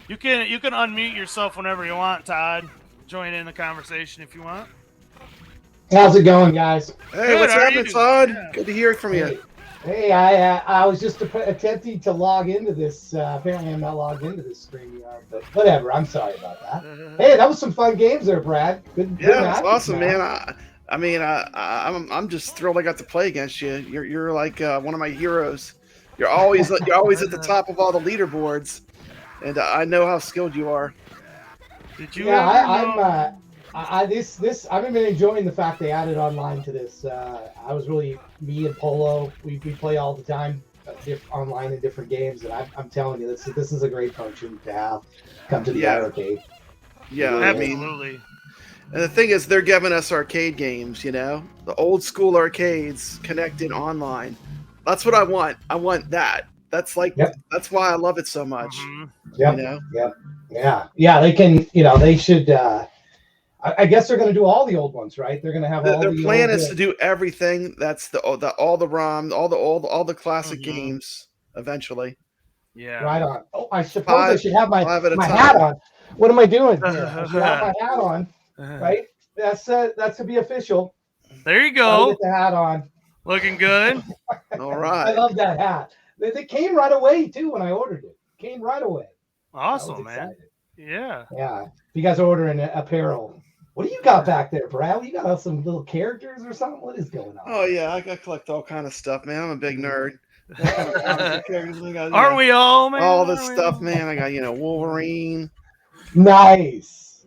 You can unmute yourself whenever you want, Todd. Join in the conversation if you want. How's it going, guys? Hey, Good, what's how are happening, you? Todd? Yeah. Good to hear from you. Hey, I was just attempting to log into this. Apparently, I'm not logged into this stream, but whatever. I'm sorry about that. Hey, that was some fun games there, Brad. Good. Yeah, it's awesome, man. I'm just thrilled I got to play against you. You're like one of my heroes. You're always at the top of all the leaderboards. and I know how skilled you are. Did you? Yeah, I've been enjoying the fact they added online to this. Me and Polo, we play all the time, online in different games, and I'm telling you, this is a great function to have come to the iiRcade. Yeah, absolutely. And the thing is, they're giving us arcade games, the old school arcades connected online. That's what I want. I want that. That's that's why I love it so much. Yeah. They can, they should. I guess they're going to do all the old ones, right? They're going to have all their the plan old, is to do everything. That's all the ROM, all the classic games eventually. Yeah. Right on. Oh, I suppose I should have my hat on. What am I doing here? I should have my hat on, right? That's to be official. There you go. Get the hat on. Looking good. All right. I love that hat. They came right away too when I ordered it. Came right away. Awesome, man. Yeah. Yeah. If you guys are ordering apparel, what do you got back there, Brad? You got some little characters or something? What is going on? Oh yeah, I collect all kind of stuff, man. I'm a big nerd. Aren't we all, man? All this stuff, man. I got Wolverine. Nice.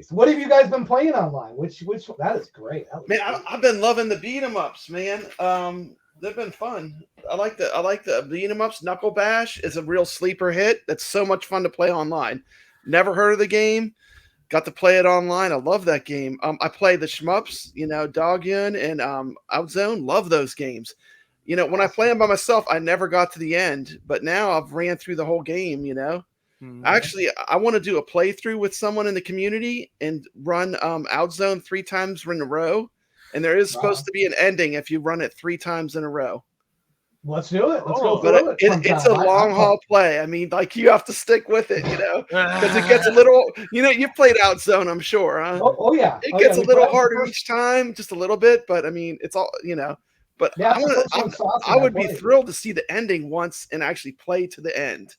What have you guys been playing online? Which that is great. Man, I've been loving the beat 'em ups, man. They've been fun. I like the beat 'em ups. Knuckle Bash is a real sleeper hit. That's so much fun to play online. Never heard of the game. Got to play it online. I love that game. I play the shmups, Dogyun and Outzone. Love those games. When I play them by myself, I never got to the end, but now I've ran through the whole game. Actually, I want to do a playthrough with someone in the community and run Outzone 3 times in a row. And there is supposed to be an ending if you run it 3 times in a row. Let's do it. Let's go through it. It's a long haul play. I mean, you have to stick with it, because it gets a little, you've played Outzone, I'm sure. Huh? Oh yeah. It gets a little harder each time, just a little bit, but I mean, it's all, but yeah, I would be thrilled to see the ending once and actually play to the end.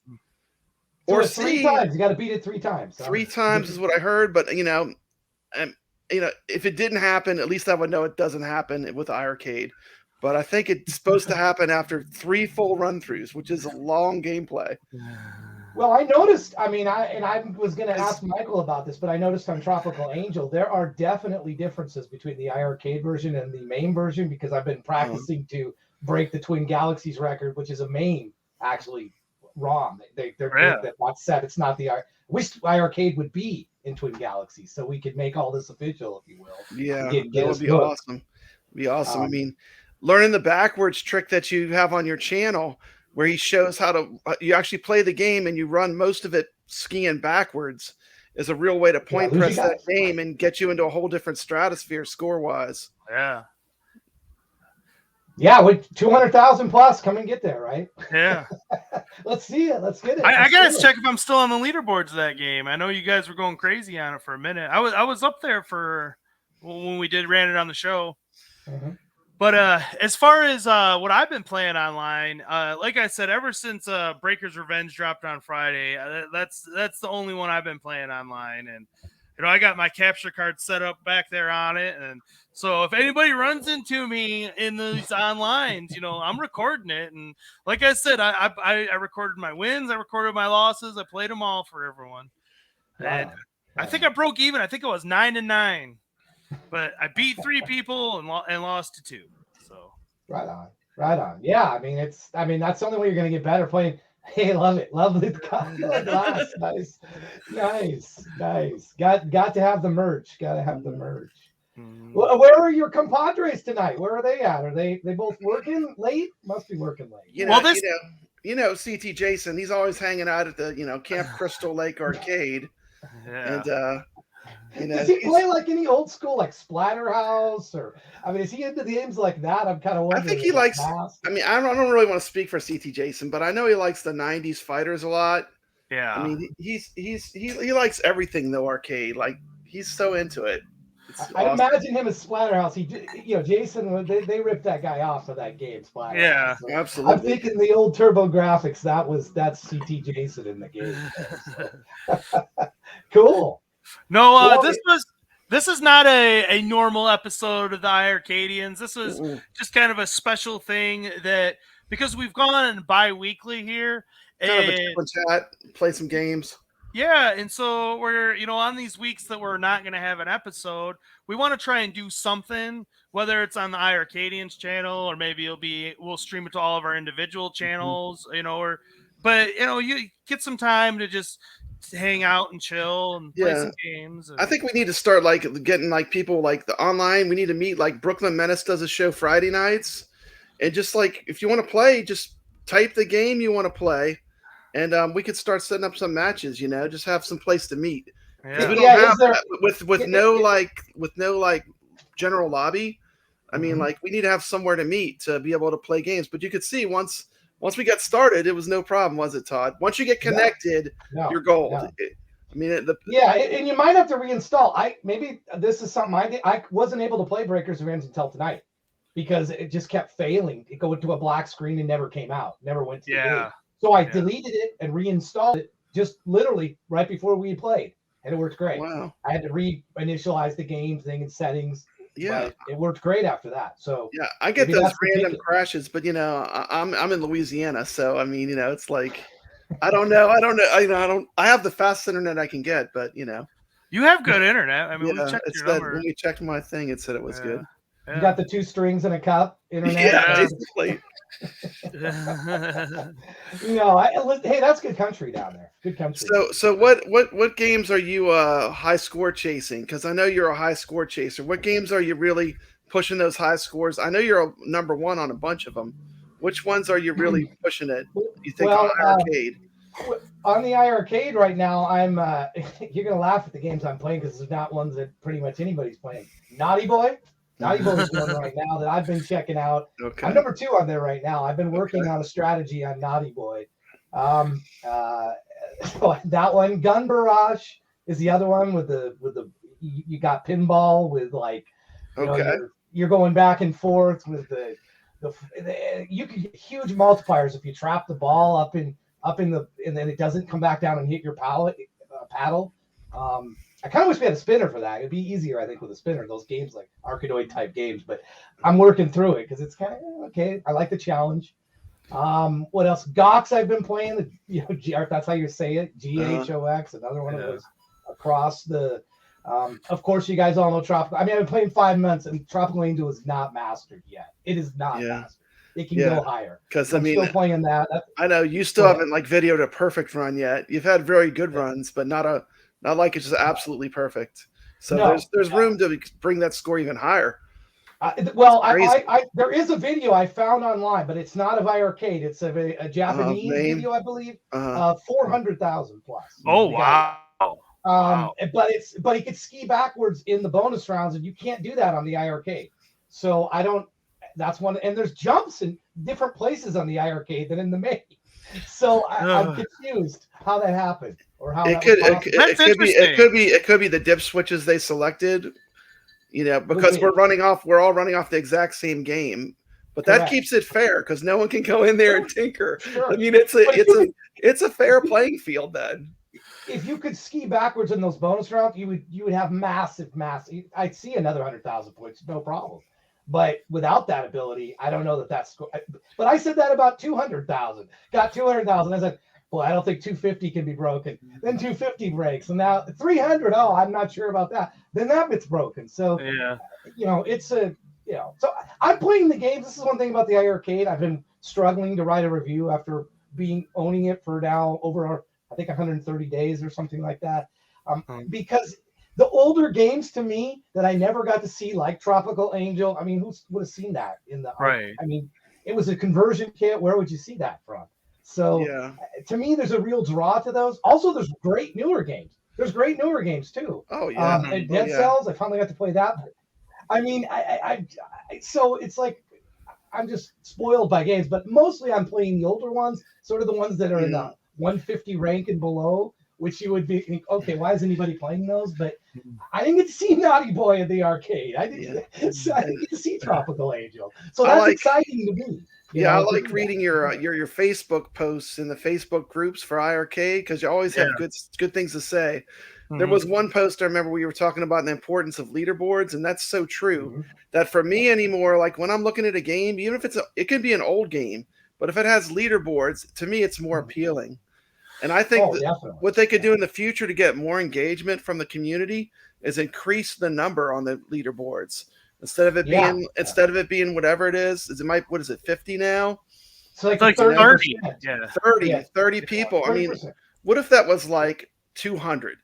Or 3 times. You got to beat it 3 times. 3 times is what I heard, but if it didn't happen, at least I would know it doesn't happen with iiRcade. But I think it's supposed to happen after 3 full run-throughs, which is a long gameplay. Well, I noticed. I was going to ask Michael about this, but I noticed on Tropical Angel there are definitely differences between the iiRcade version and the main version, because I've been practicing to break the Twin Galaxies record, which is a main actually ROM. They're not set. It's not the. Wish iiRcade would be in Twin Galaxies so we could make all this official, if you will. Yeah, that would be awesome. Be awesome. I mean, learning the backwards trick that you have on your channel, where he shows how to you actually play the game and you run most of it skiing backwards, is a real way to point press that game and get you into a whole different stratosphere score wise. Yeah, with 200,000 plus, come and get there, right? Yeah. Let's see it. Let's get it. I gotta check if I'm still on the leaderboards of that game. I know you guys were going crazy on it for a minute. I was up there for when we ran it on the show. Mm-hmm. But as far as what I've been playing online, like I said, ever since Breaker's Revenge dropped on Friday, that's the only one I've been playing online. And I got my capture card set up back there on it, and so if anybody runs into me in these onlines, I'm recording it. And like I said, I recorded my wins, I recorded my losses, I played them all for everyone. And I think I broke even. I think it was 9-9. But I beat 3 people and lost to 2. So right on. Yeah, I mean that's the only way you're gonna get better playing. Hey, love it. Love the glass. Nice. Got to have the merch. Got to have the merch. Well, where are your compadres tonight? Where are they at? Are they both working late? Must be working late. CT Jason, he's always hanging out at the Camp Crystal Lake Arcade. Yeah. And does he play like any old school like Splatterhouse, or is he into games like that? I'm kind of wondering. I think he likes. I don't really want to speak for CT Jason, but I know he likes the '90s fighters a lot. Yeah. I mean, he likes everything though. Arcade, like he's so into it. I imagine him as Splatterhouse. Jason, they ripped that guy off for that game, Splatterhouse. Yeah, so absolutely. I'm thinking the old Turbo Graphics. That's CT Jason in the game. Cool. No, this is not a normal episode of the iiRcadians. This was just kind of a special thing that, because we've gone bi-weekly here, kind of a chip and chat, play some games. Yeah, and so we're, on these weeks that we're not going to have an episode, we want to try and do something, whether it's on the iiRcadian's channel or maybe we'll stream it to all of our individual channels, but you get some time to just hang out and chill and play some games. I think we need to start getting people the online. We need to meet Brooklyn Menace does a show Friday nights, and just if you want to play, just type the game you want to play. And we could start setting up some matches, just have some place to meet. Yeah. We don't have with no general lobby. I mean, we need to have somewhere to meet to be able to play games. But you could see once we got started, it was no problem, was it, Todd? Once you get connected, you're gold. No. And you might have to reinstall. Maybe this is something I wasn't able to play Breakers of Rams until tonight because it just kept failing. It go into a black screen and never came out. Never went to the game. So I deleted it and reinstalled it just literally right before we played, and it worked great. Wow! I had to reinitialize the game thing and settings. Yeah, it worked great after that. So I get those random crashes, but I'm in Louisiana, so I mean, it's I don't know. I have the fastest internet I can get, but you have good internet. I mean, we checked your number. When we checked my thing, it said it was good. Yeah. You got the 2 strings and a cup internet. Yeah, basically. Hey, that's good country down there. Good country. So what games are you high score chasing? Because I know you're a high score chaser. What games are you really pushing those high scores? I know you're number 1 on a bunch of them. Which ones are you really pushing it? You think on iiRcade? On the iiRcade right now, I'm. You're gonna laugh at the games I'm playing because there's not ones that pretty much anybody's playing. Naughty Boy. Naughty Boy is one right now that I've been checking out. Okay. I'm number 2 on there right now. I've been working on a strategy on Naughty Boy. That one, Gun Barrage is the other one with the you got pinball with you're going back and forth with the you can get huge multipliers if you trap the ball up in the and then it doesn't come back down and hit your paddle. I kind of wish we had a spinner for that. It'd be easier, I think, with a spinner. Those games like Arcadoid type games, but I'm working through it because it's kind of okay. I like the challenge. What else? Gox I've been playing. If that's how you say it. GHOX. Another one of those across the. Of course, you guys all know Tropical. I mean, I've been playing 5 months, and Tropical Angel is not mastered yet. It is not mastered. It can go higher. Because I'm still playing that. I know you still haven't videoed a perfect run yet. You've had very good runs, but not like it's just absolutely perfect. So there's room to bring that score even higher. There is a video I found online, but it's not of iiRcade. It's of a Japanese video, I believe. 400,000 plus. Oh wow! But he could ski backwards in the bonus rounds, and you can't do that on the iiRcade. So I don't. That's one. And there's jumps in different places on the iiRcade than in the main. So I'm confused how that happened or how it could be the dip switches they selected, because we're all running off the exact same game, but that keeps it fair because no one can go in there and tinker. Sure. I mean, it's a fair playing field then. If you could ski backwards in those bonus rounds, you would have massive. I'd see another 100,000 points, no problem. But without that ability, I don't know that's. But I said that about 200,000. Got 200,000. I said, well, I don't think 250 can be broken. Then 250 breaks, and now 300. Oh, I'm not sure about that. Then that bit's broken. So it's a So I'm playing the games. This is one thing about the iiRcade. I've been struggling to write a review after owning it for now over I think 130 days or something like that, because. The older games to me that I never got to see, like Tropical Angel, I mean, who would have seen that in the right? I mean, it was a conversion kit. Where would you see that from? So to me, there's a real draw to those. Also, there's great newer games. There's great newer games too. Oh yeah, Dead Cells. I finally got to play that. I mean, so it's like I'm just spoiled by games, but mostly I'm playing the older ones, sort of the ones that are in the 150 rank and below. Which you would be okay. Why is anybody playing those? But I didn't get to see Naughty Boy in the arcade. I didn't get to see Tropical Angel. So that's exciting to me. I like reading your Facebook posts in the Facebook groups for iiRcade because you always have good things to say. Mm-hmm. There was one post I remember we were talking about the importance of leaderboards, and that's so true. Mm-hmm. That for me anymore, like when I'm looking at a game, even if it could be an old game, But if it has leaderboards, to me, it's more appealing. And I think what they could do in the future to get more engagement from the community is increase the number on the leaderboards instead of it being whatever it is. What is it, 50 now? So like 30. 30 people. 30%. I mean, what if that was like 200?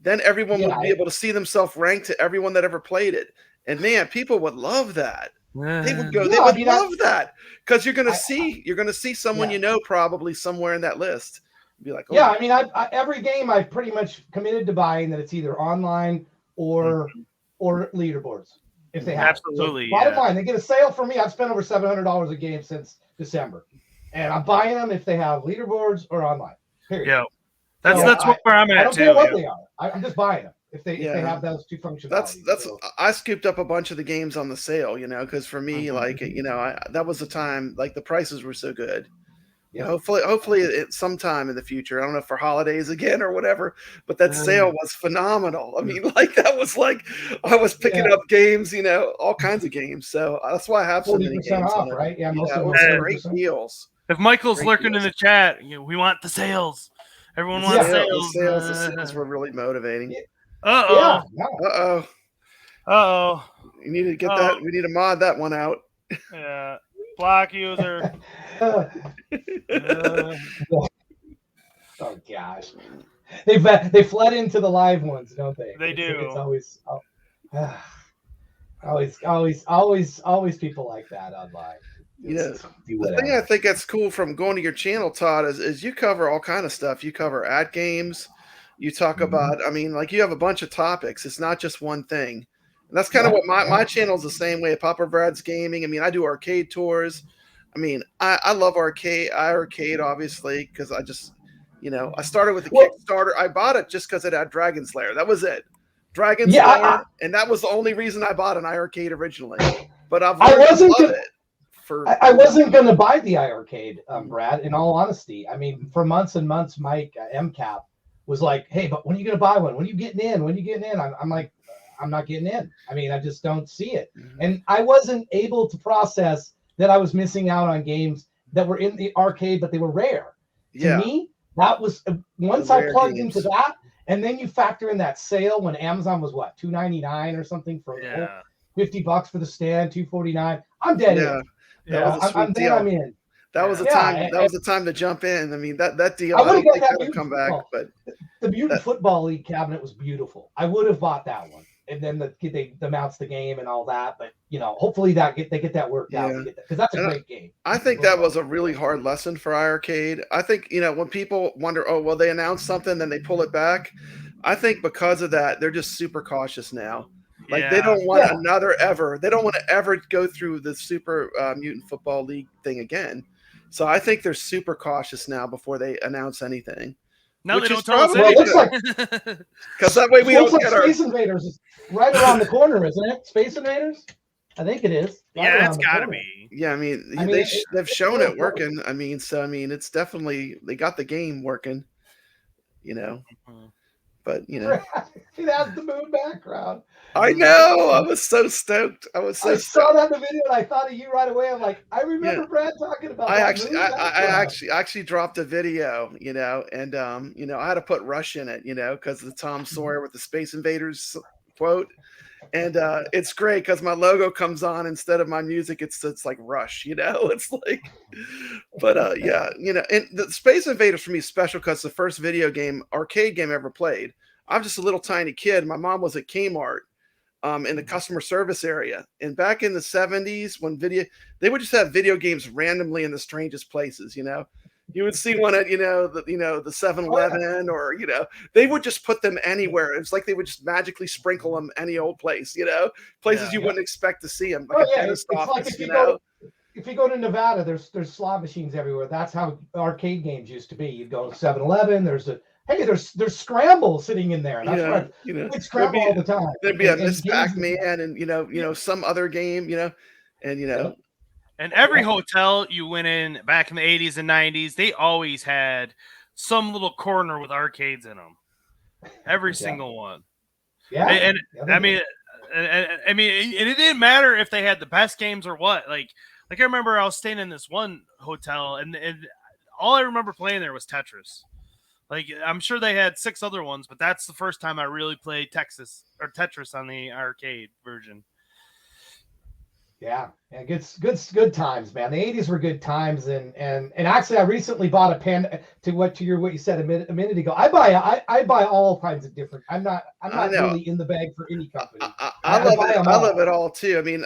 Then everyone would be able to see themselves ranked to everyone that ever played it. And man, people would love that. They would go. They would love that because you're gonna see someone you know probably somewhere in that list. Be like, I mean, I every game I've pretty much committed to buying that it's either online or leaderboards if they have. Absolutely. So, bottom line, they get a sale for me. I've spent over $700 a game since December, and I'm buying them if they have leaderboards or online. Period. Yeah, that's where I'm at. I don't care what they are. I'm just buying them if they have those two functions. I scooped up a bunch of the games on the sale, because for me, that was the time, like the prices were so good. Yeah, hopefully it's sometime in the future. I don't know if for holidays again or whatever, but that sale was phenomenal. I mean, I was picking up games, all kinds of games. So that's why I have so many games off, right? Yeah, most of them great deals. If Michael's lurking in the chat, we want the sales. Everyone wants sales. The sales were really motivating. Uh-oh. You need to get that. We need to mod that one out. Yeah. Block user. Oh gosh, they fled into the live ones, don't they? They do. It's always people like that online. The thing I think that's cool from going to your channel, Todd, is you cover all kind of stuff. You cover ad games. You talk about, you have a bunch of topics. It's not just one thing. And that's kind of what my channel is the same way. Papa Brad's Gaming. I do arcade tours. I love iiRcade, obviously, because I just, I started with the Kickstarter. I bought it just because it had Dragon's Lair. That was it. Dragon's Lair. And that was the only reason I bought an iiRcade originally. But I wasn't going to buy the iiRcade, Brad, in all honesty. For months and months, Mike, MCAP, was like, hey, but when are you going to buy one? When are you getting in? I'm like, I'm not getting in. I just don't see it. And I wasn't able to process that I was missing out on games that were in the arcade, but they were rare. To me, that was once I plugged into that, and then you factor in that sale when Amazon was what, $2.99 or something for $50 for the stand, $2.49. I'm dead in. I'm in. That was the time. That was the time to jump in. That deal. I don't think that would come back. But the Mutant Football League cabinet was beautiful. I would have bought that one. And then they mounts the game and all that, but hopefully they get that worked out because that's a great game. I think that was a really hard lesson for iiRcade. I think when people wonder, they announced something, then they pull it back. I think because of that, they're just super cautious now. They don't want They don't want to ever go through the Super Mutant Football League thing again. So I think they're super cautious now before they announce anything. No, they don't tell us anything. Because that way we don't get our Space Invaders is right around the corner, isn't it? Space Invaders? I think it is. Right it's got to be. Yeah, they've shown it working. It's definitely, they got the game working, But, it has the moon background. I know. I was so stoked. I saw that in the video and I thought of you right away. I'm like, I remember Brad talking about I actually dropped a video, and I had to put Rush in it, because the Tom Sawyer with the Space Invaders quote. And it's great because my logo comes on instead of my music. It's like Rush, it's like, but and the Space Invaders for me is special because the first arcade game I ever played. I'm just a little tiny kid. My mom was at Kmart in the customer service area. And back in the 70s when they would just have video games randomly in the strangest places, You would see one at, the 7-Eleven or, they would just put them anywhere. It's like they would just magically sprinkle them any old place, places you wouldn't expect to see them. Like a dentist office, if you go to Nevada, there's slot machines everywhere. That's how arcade games used to be. You'd go to 7-Eleven, there's Scramble sitting in there. That's right. We'd Scramble all the time. There'd be a Miss Pac-Man and, some other game, And every hotel you went in back in the 80s and 90s, they always had some little corner with arcades in them. Every single one. Yeah. And it didn't matter if they had the best games or what. Like Like I remember I was staying in this one hotel, and all I remember playing there was Tetris. Like I'm sure they had 6 other ones, but that's the first time I really played Tetris on the arcade version. Yeah, good times, man. The 80s were good times, and actually, I recently bought a pen. To what you said a minute ago. I buy all kinds of different. I'm not really in the bag for any company. I love it all too. I mean,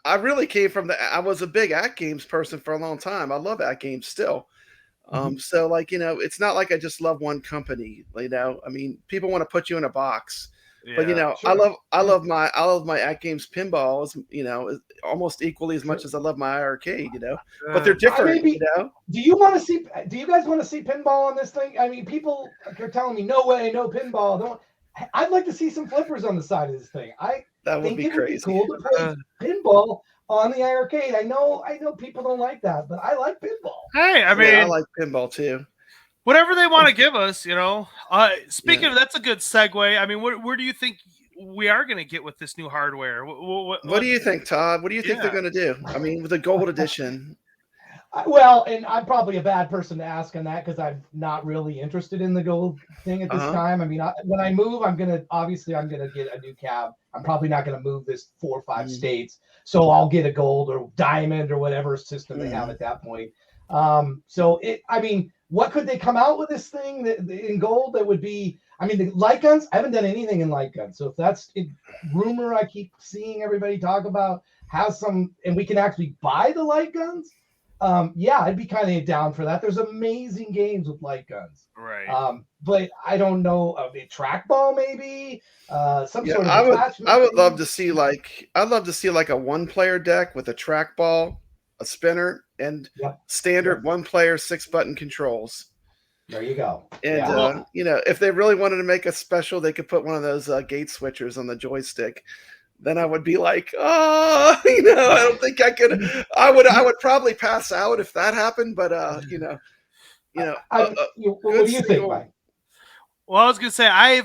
I really came from I was a big At Games person for a long time. I love At Games still. So like it's not like I just love one company. I mean, people want to put you in a box. Yeah, but sure. I love my At Games pinball almost equally as much as I love my iiRcade, but they're different. Do you guys want to see pinball on this thing? I mean, people are telling me no way, no pinball. I'd like to see some flippers on the side of this thing. That would be crazy. Would be cool to play pinball on the iiRcade. I know people don't like that, but I like pinball. Hey, I mean, I like pinball too. Whatever they want to give us, Speaking of, that's a good segue. I mean, where do you think we are going to get with this new hardware? What do you think, Todd? What do you think they're going to do? I mean, with the gold edition. Well, and I'm probably a bad person to ask on that because I'm not really interested in the gold thing at this time. I mean, when I move, I'm going to get a new cab. I'm probably not going to move this 4 or 5 states. So I'll get a gold or diamond or whatever system they have at that point. What could they come out with this thing in gold that would be? I mean, the light guns. I haven't done anything in light guns, so if that's a rumor I keep seeing everybody talk about has some, and we can actually buy the light guns. I'd be kind of down for that. There's amazing games with light guns, right? But I don't know of a trackball, maybe some sort of. I would love to see like a 1-player deck with a trackball, a spinner, and standard 1-player 6-button controls. There you go. And if they really wanted to make a special, they could put one of those gate switchers on the joystick. Then I would be like, I don't think I could. I would probably pass out if that happened. But what do you think, Mike? Well, I was gonna say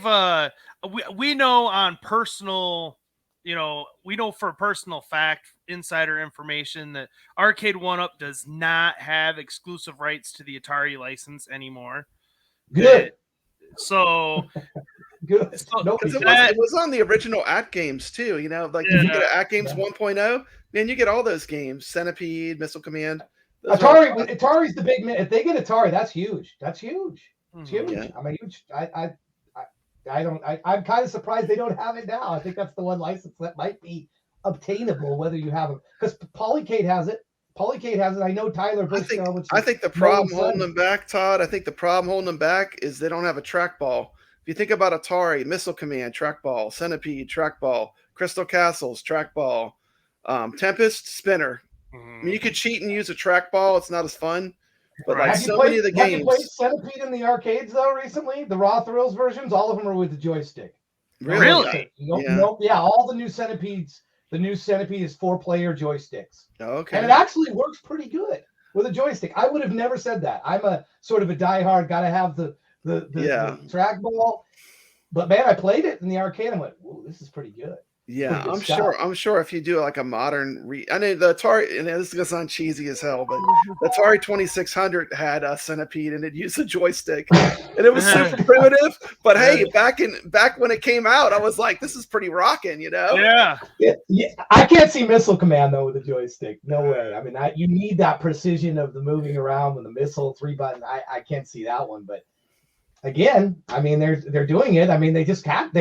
we know on personal. We know for personal fact, insider information, that Arcade 1-Up does not have exclusive rights to the Atari license anymore. Good. So good. So, it was on the original At Games too. If you get an At Games 1.0, man, you get all those games: Centipede, Missile Command. Atari's the big man. If they get Atari, that's huge. That's huge. It's huge. Yeah. I'm a huge. I'm kind of surprised they don't have it now. I think that's the one license that might be obtainable, whether you have them, because Polycade has it. I know Tyler Briscoe. I think the problem holding them back, Todd. I think the problem holding them back is they don't have a trackball. If you think about Atari, Missile Command, trackball; Centipede, trackball; Crystal Castles, trackball; Tempest, spinner. I mean, you could cheat and use a trackball. It's not as fun. But many of the games. Have you played Centipede in the arcades though recently? The Raw Thrills versions, all of them are with the joystick. Really? All the new Centipedes. The new Centipede is 4-player joysticks. Okay. And it actually works pretty good with a joystick. I would have never said that. I'm a sort of a diehard, gotta have the trackball. But man, I played it in the arcade and went, "Ooh, this is pretty good." Yeah, I'm sure if you do like a modern I know the Atari, and this is gonna sound cheesy as hell, but the Atari 2600 had a Centipede and it used a joystick, and it was super primitive. But hey, back when it came out, I was like, this is pretty rocking, Yeah. I can't see Missile Command though with a joystick. No way. I mean, you need that precision of the moving around with the missile 3-button. I can't see that one, but. Again, I mean, they're doing it. I mean, they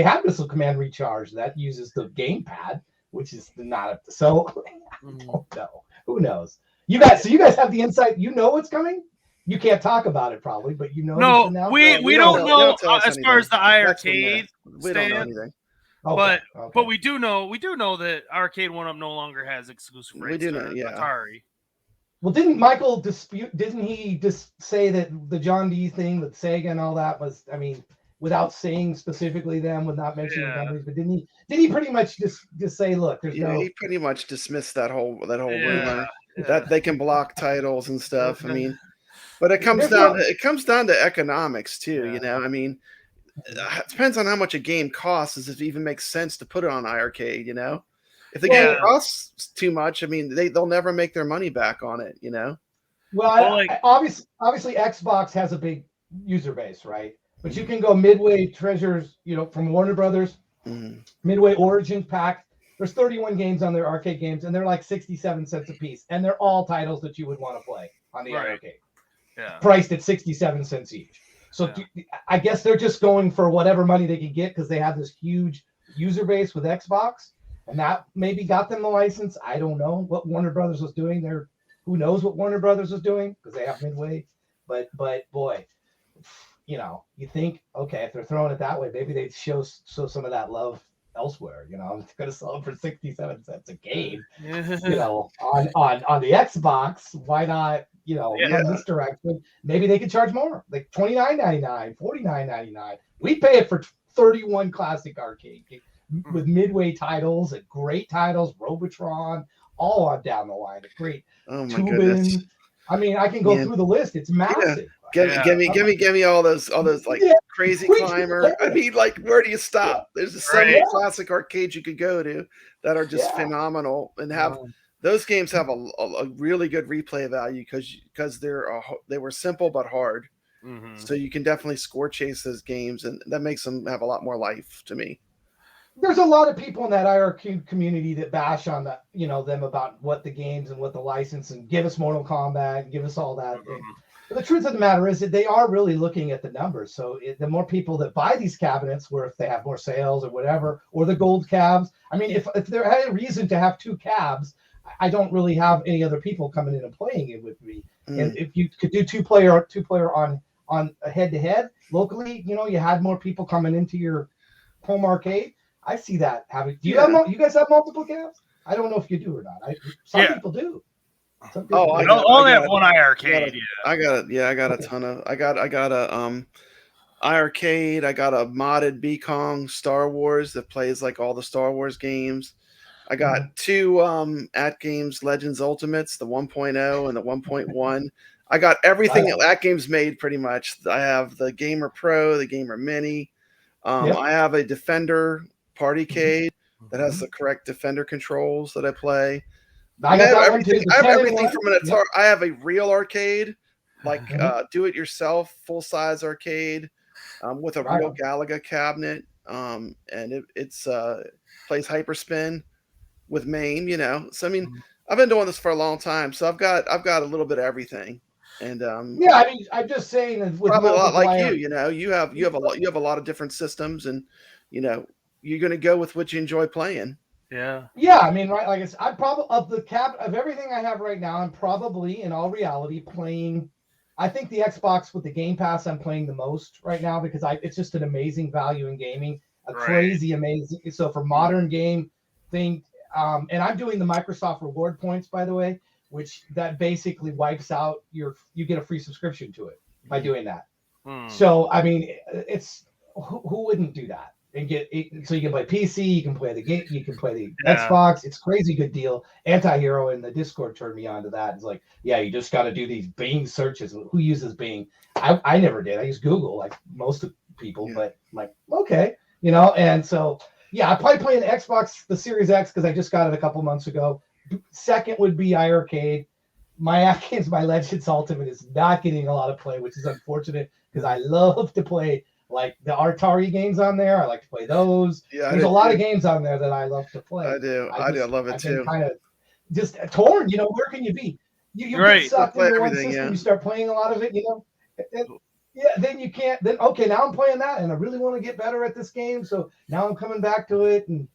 have Missile Command Recharge that uses the gamepad, which is not so. I don't know. Who knows? You guys have the insight. You know what's coming. You can't talk about it probably, but you know. No, we don't know as far as the iiRcade we don't know anything. But we do know that Arcade 1-Up no longer has exclusive rights. We do know, Atari. Well, didn't Michael dispute? Didn't he just say that the John D thing with Sega and all that was? I mean, without saying specifically them, with not mentioning companies, but didn't he pretty much just say, look, there's no. He pretty much dismissed that whole rumor that they can block titles and stuff. I mean, but it comes down to economics too. I mean, it depends on how much a game costs, as if it even makes sense to put it on iiRcade. If the game costs too much, I mean, they'll never make their money back on it, you know? Well, obviously Xbox has a big user base, right? But you can go Midway Treasures, from Warner Brothers, Midway Origins Pack. There's 31 games on their arcade games, and they're like 67 cents a piece. And they're all titles that you would want to play on the iiRcade. Yeah. Priced at 67 cents each. So I guess they're just going for whatever money they can get because they have this huge user base with Xbox, and that maybe got them the license. I don't know what Warner Brothers was doing there. Who knows what Warner Brothers was doing because they have Midway. But boy, you think, okay, if they're throwing it that way, maybe they'd show some of that love elsewhere. I'm going to sell them for 67 cents a game. On the Xbox, why not? Run this direction. Maybe they could charge more, like $29.99, $49.99. We pay it for 31 classic arcade with Midway titles and great titles, Robotron, all on down the line. Great. Oh my Tubin. goodness. I mean, I can go through the list. It's massive. Give me all those like crazy climber. I mean, like, where do you stop? There's so many classic arcades you could go to that are just phenomenal and have. Those games have a really good replay value because they were simple but hard. So you can definitely score chase those games, and that makes them have a lot more life to me. There's a lot of people in that iiRcade community that bash on them about what the games and what the license and give us Mortal Kombat, give us all that. But the truth of the matter is that they are really looking at the numbers. So the more people that buy these cabinets, where if they have more sales or whatever, or the gold cabs. I mean, if there had a reason to have two cabs, I don't really have any other people coming in and playing it with me. And if you could do two player on a head-to-head locally, you had more people coming into your home arcade. I see that happening. Do you you guys have multiple cabs? I don't know if you do or not. Some people do. I only have one iiRcade. I got a ton of. I got a iiRcade. I got a modded Bekong Star Wars that plays like all the Star Wars games. I got two At Games Legends Ultimates, the 1.0 and the 1.1. I got everything that At Games made pretty much. I have the Gamer Pro, the Gamer Mini. I have a Defender Partycade that has the correct Defender controls that I play. I have everything from an Atari. I have a real arcade, like do-it-yourself, full-size arcade with a real Galaga cabinet, and it's plays Hyperspin with MAME, So I mean, I've been doing this for a long time, so I've got a little bit of everything. And I mean, I'm just saying that with probably a lot like you have a lot of different systems, and you're going to go with what you enjoy playing. Yeah. I mean, right. Like I'm probably of everything I have right now, I'm probably in all reality playing. I think the Xbox with the Game Pass, I'm playing the most right now because it's just an amazing value in gaming, crazy amazing. So for modern game thing, and I'm doing the Microsoft reward points, by the way, which that basically wipes out you get a free subscription to it by doing that. So I mean, it's who wouldn't do that? And so you can play PC, you can play the game, you can play the Xbox. It's crazy good deal. Anti-Hero in the Discord turned me on to that. It's like, you just got to do these Bing searches. Who uses Bing? I never did. I use Google like most people, but like, okay, and so I probably play the Xbox, the Series X, because I just got it a couple months ago. Second would be iiRcade. My At Games, my Legends Ultimate is not getting a lot of play, which is unfortunate because I love to play like the Atari games on there. I like to play those. There's a lot of games on there that I love to play. I do. I love it too. Kind of just torn. Where can you be? You get sucked into one system. You start playing a lot of it. Then you can't. Then okay, now I'm playing that, and I really want to get better at this game. So now I'm coming back to it, and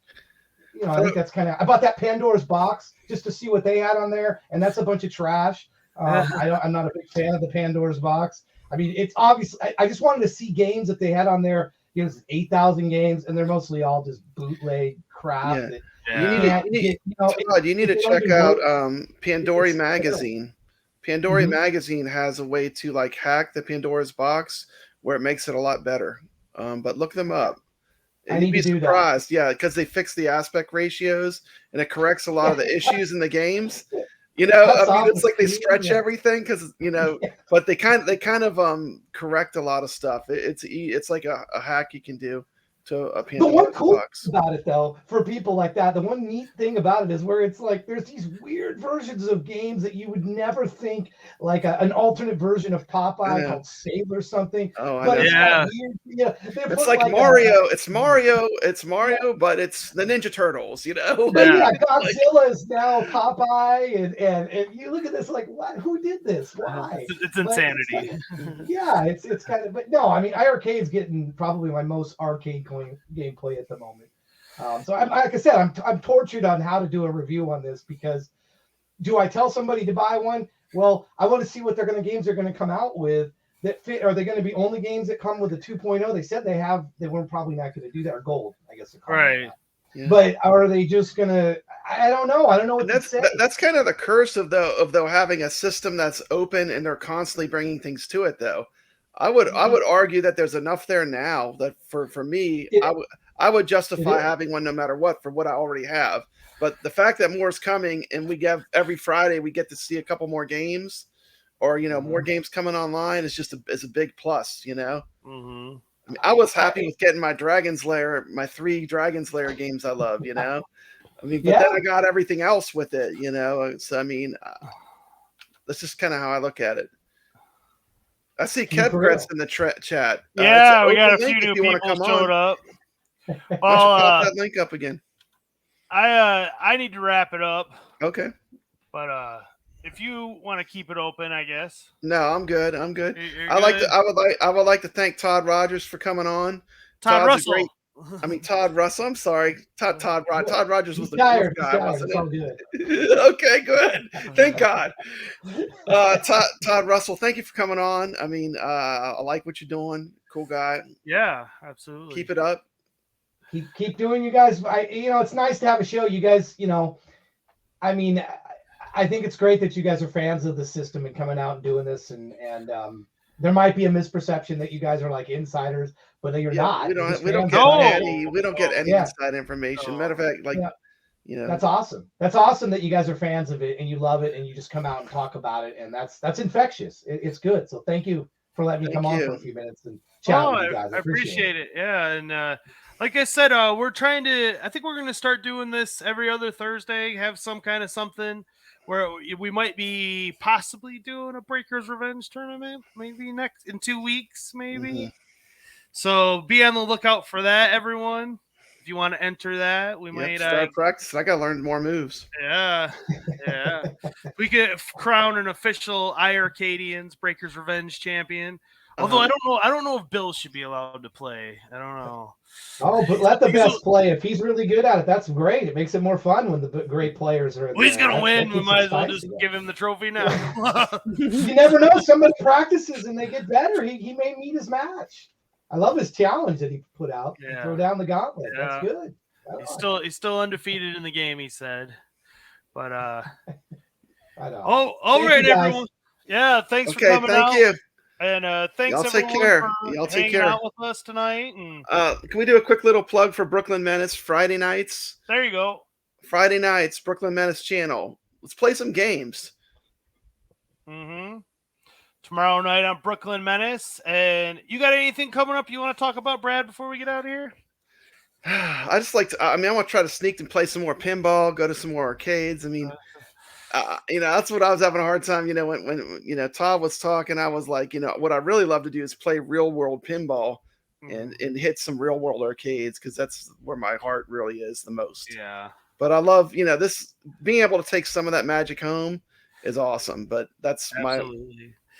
I think that's kind of. I bought that Pandora's box just to see what they had on there, and that's a bunch of trash. I'm not a big fan of the Pandora's box. I mean, it's obvious. I just wanted to see games that they had on there. 8,000 games, and they're mostly all just bootleg crap. You need to check out Pandora Magazine. Pandora Magazine has a way to like hack the Pandora's box where it makes it a lot better. But look them up. And you'd be surprised, because they fix the aspect ratios and it corrects a lot of the issues in the games. It's like they stretch everything because but they kind of correct a lot of stuff. It's like a hack you can do to a The one cool box. thing about it, though, for people like that, the one neat thing about it is where it's like there's these weird versions of games that you would never think, like an alternate version of Popeye called Sable or something. Oh, I but know. it's Yeah. weird, It's like Mario. It's Mario, but it's the Ninja Turtles, But yeah, Godzilla is now Popeye, and you look at this like, what? Who did this? Why? It's insanity. It's kind of. But no, I mean, iiRcade's getting probably my most arcade gameplay at the moment. So like I said, I'm tortured on how to do a review on this because do I tell somebody to buy one? Well, I want to see what games they're going to come out with that fit. Are they going to be only games that come with a 2.0? They said they were probably not going to do that, or gold, I guess. Right. Yeah. But are they just gonna? I don't know. I don't know what to say. That's kind of the curse of having a system that's open and they're constantly bringing things to it. Though, I would argue that there's enough there now that for me, I would justify having one no matter what for what I already have. But the fact that more is coming and we get every Friday we get to see a couple more games, or more games coming online is a big plus. Mm-hmm. I mean, I was happy with getting my Dragon's Lair, my 3 Dragon's Lair games I love, I mean, but then I got everything else with it, So, I mean, that's just kind of how I look at it. I see Kevgret's in the chat. Yeah, we got a few new people showed up. Well, pop that link up again. I need to wrap it up. Okay. But if you want to keep it open, I guess. No, I'm good. You're I would like to thank Todd Rogers for coming on. Todd Russell. Todd Russell. I'm sorry. Todd Rogers was the tired, guy, wasn't it? Good. Okay, good. Thank God. Todd Russell, thank you for coming on. I mean, I like what you're doing. Cool guy. Yeah, absolutely. Keep it up. Keep doing, you guys. It's nice to have a show. You guys, I mean, I think it's great that you guys are fans of the system and coming out and doing this. And there might be a misperception that you guys are like insiders, but you're not. We don't get any inside information. Matter of fact, that's awesome. That's awesome that you guys are fans of it and you love it and you just come out and talk about it. And that's infectious. It's good. So thank you for letting me come on for a few minutes and chat with you guys. I appreciate it. Yeah. And like I said, I think we're going to start doing this every other Thursday, have some kind of something where we might be possibly doing a Breakers Revenge tournament, maybe in 2 weeks, maybe. Mm-hmm. So be on the lookout for that, everyone. If you want to enter that, we might start practice. I got to learn more moves. Yeah. We could crown an official iiRcadians Breakers Revenge champion. Although I don't know if Bill should be allowed to play. I don't know. Oh, but let the best play. If he's really good at it, that's great. It makes it more fun when the great players are. Well, he's gonna win. We might as well just give him the trophy now. You never know. Somebody practices and they get better. He may meet his match. I love his challenge that he put out. Yeah. Throw down the gauntlet. Yeah. That's good. He's still undefeated in the game. He said, but I know. All right, everyone. Yeah, thanks for coming out. Thank you. And thanks Y'all everyone take care. for Y'all take hanging care. out with us tonight. And can we do a quick little plug for Brooklyn Menace Friday nights? There you go. Friday nights, Brooklyn Menace channel. Let's play some games. Mm-hmm. Tomorrow night on Brooklyn Menace. And you got anything coming up you want to talk about, Brad, before we get out of here? I just like to. I want to try to sneak and play some more pinball. Go to some more arcades. I mean. That's what I was having a hard time. When Todd was talking, I was like, what I really love to do is play real world pinball and hit some real world arcades because that's where my heart really is the most. Yeah. But I love, this being able to take some of that magic home is awesome. But that's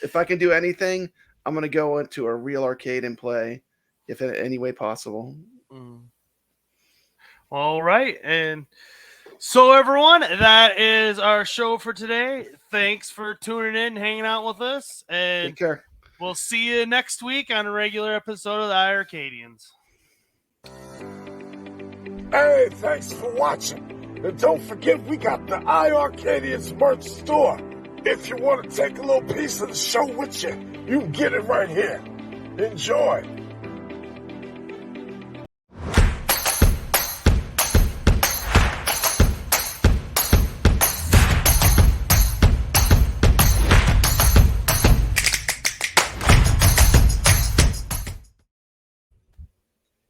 if I can do anything, I'm going to go into a real arcade and play if in any way possible. All right. And so, everyone, that is our show for today. Thanks for tuning in, hanging out with us, and take care. We'll see you next week on a regular episode of the iiRcadians. Hey, thanks for watching. And don't forget, we got the iiRcadians merch store. If you want to take a little piece of the show with you, you can get it right here. Enjoy.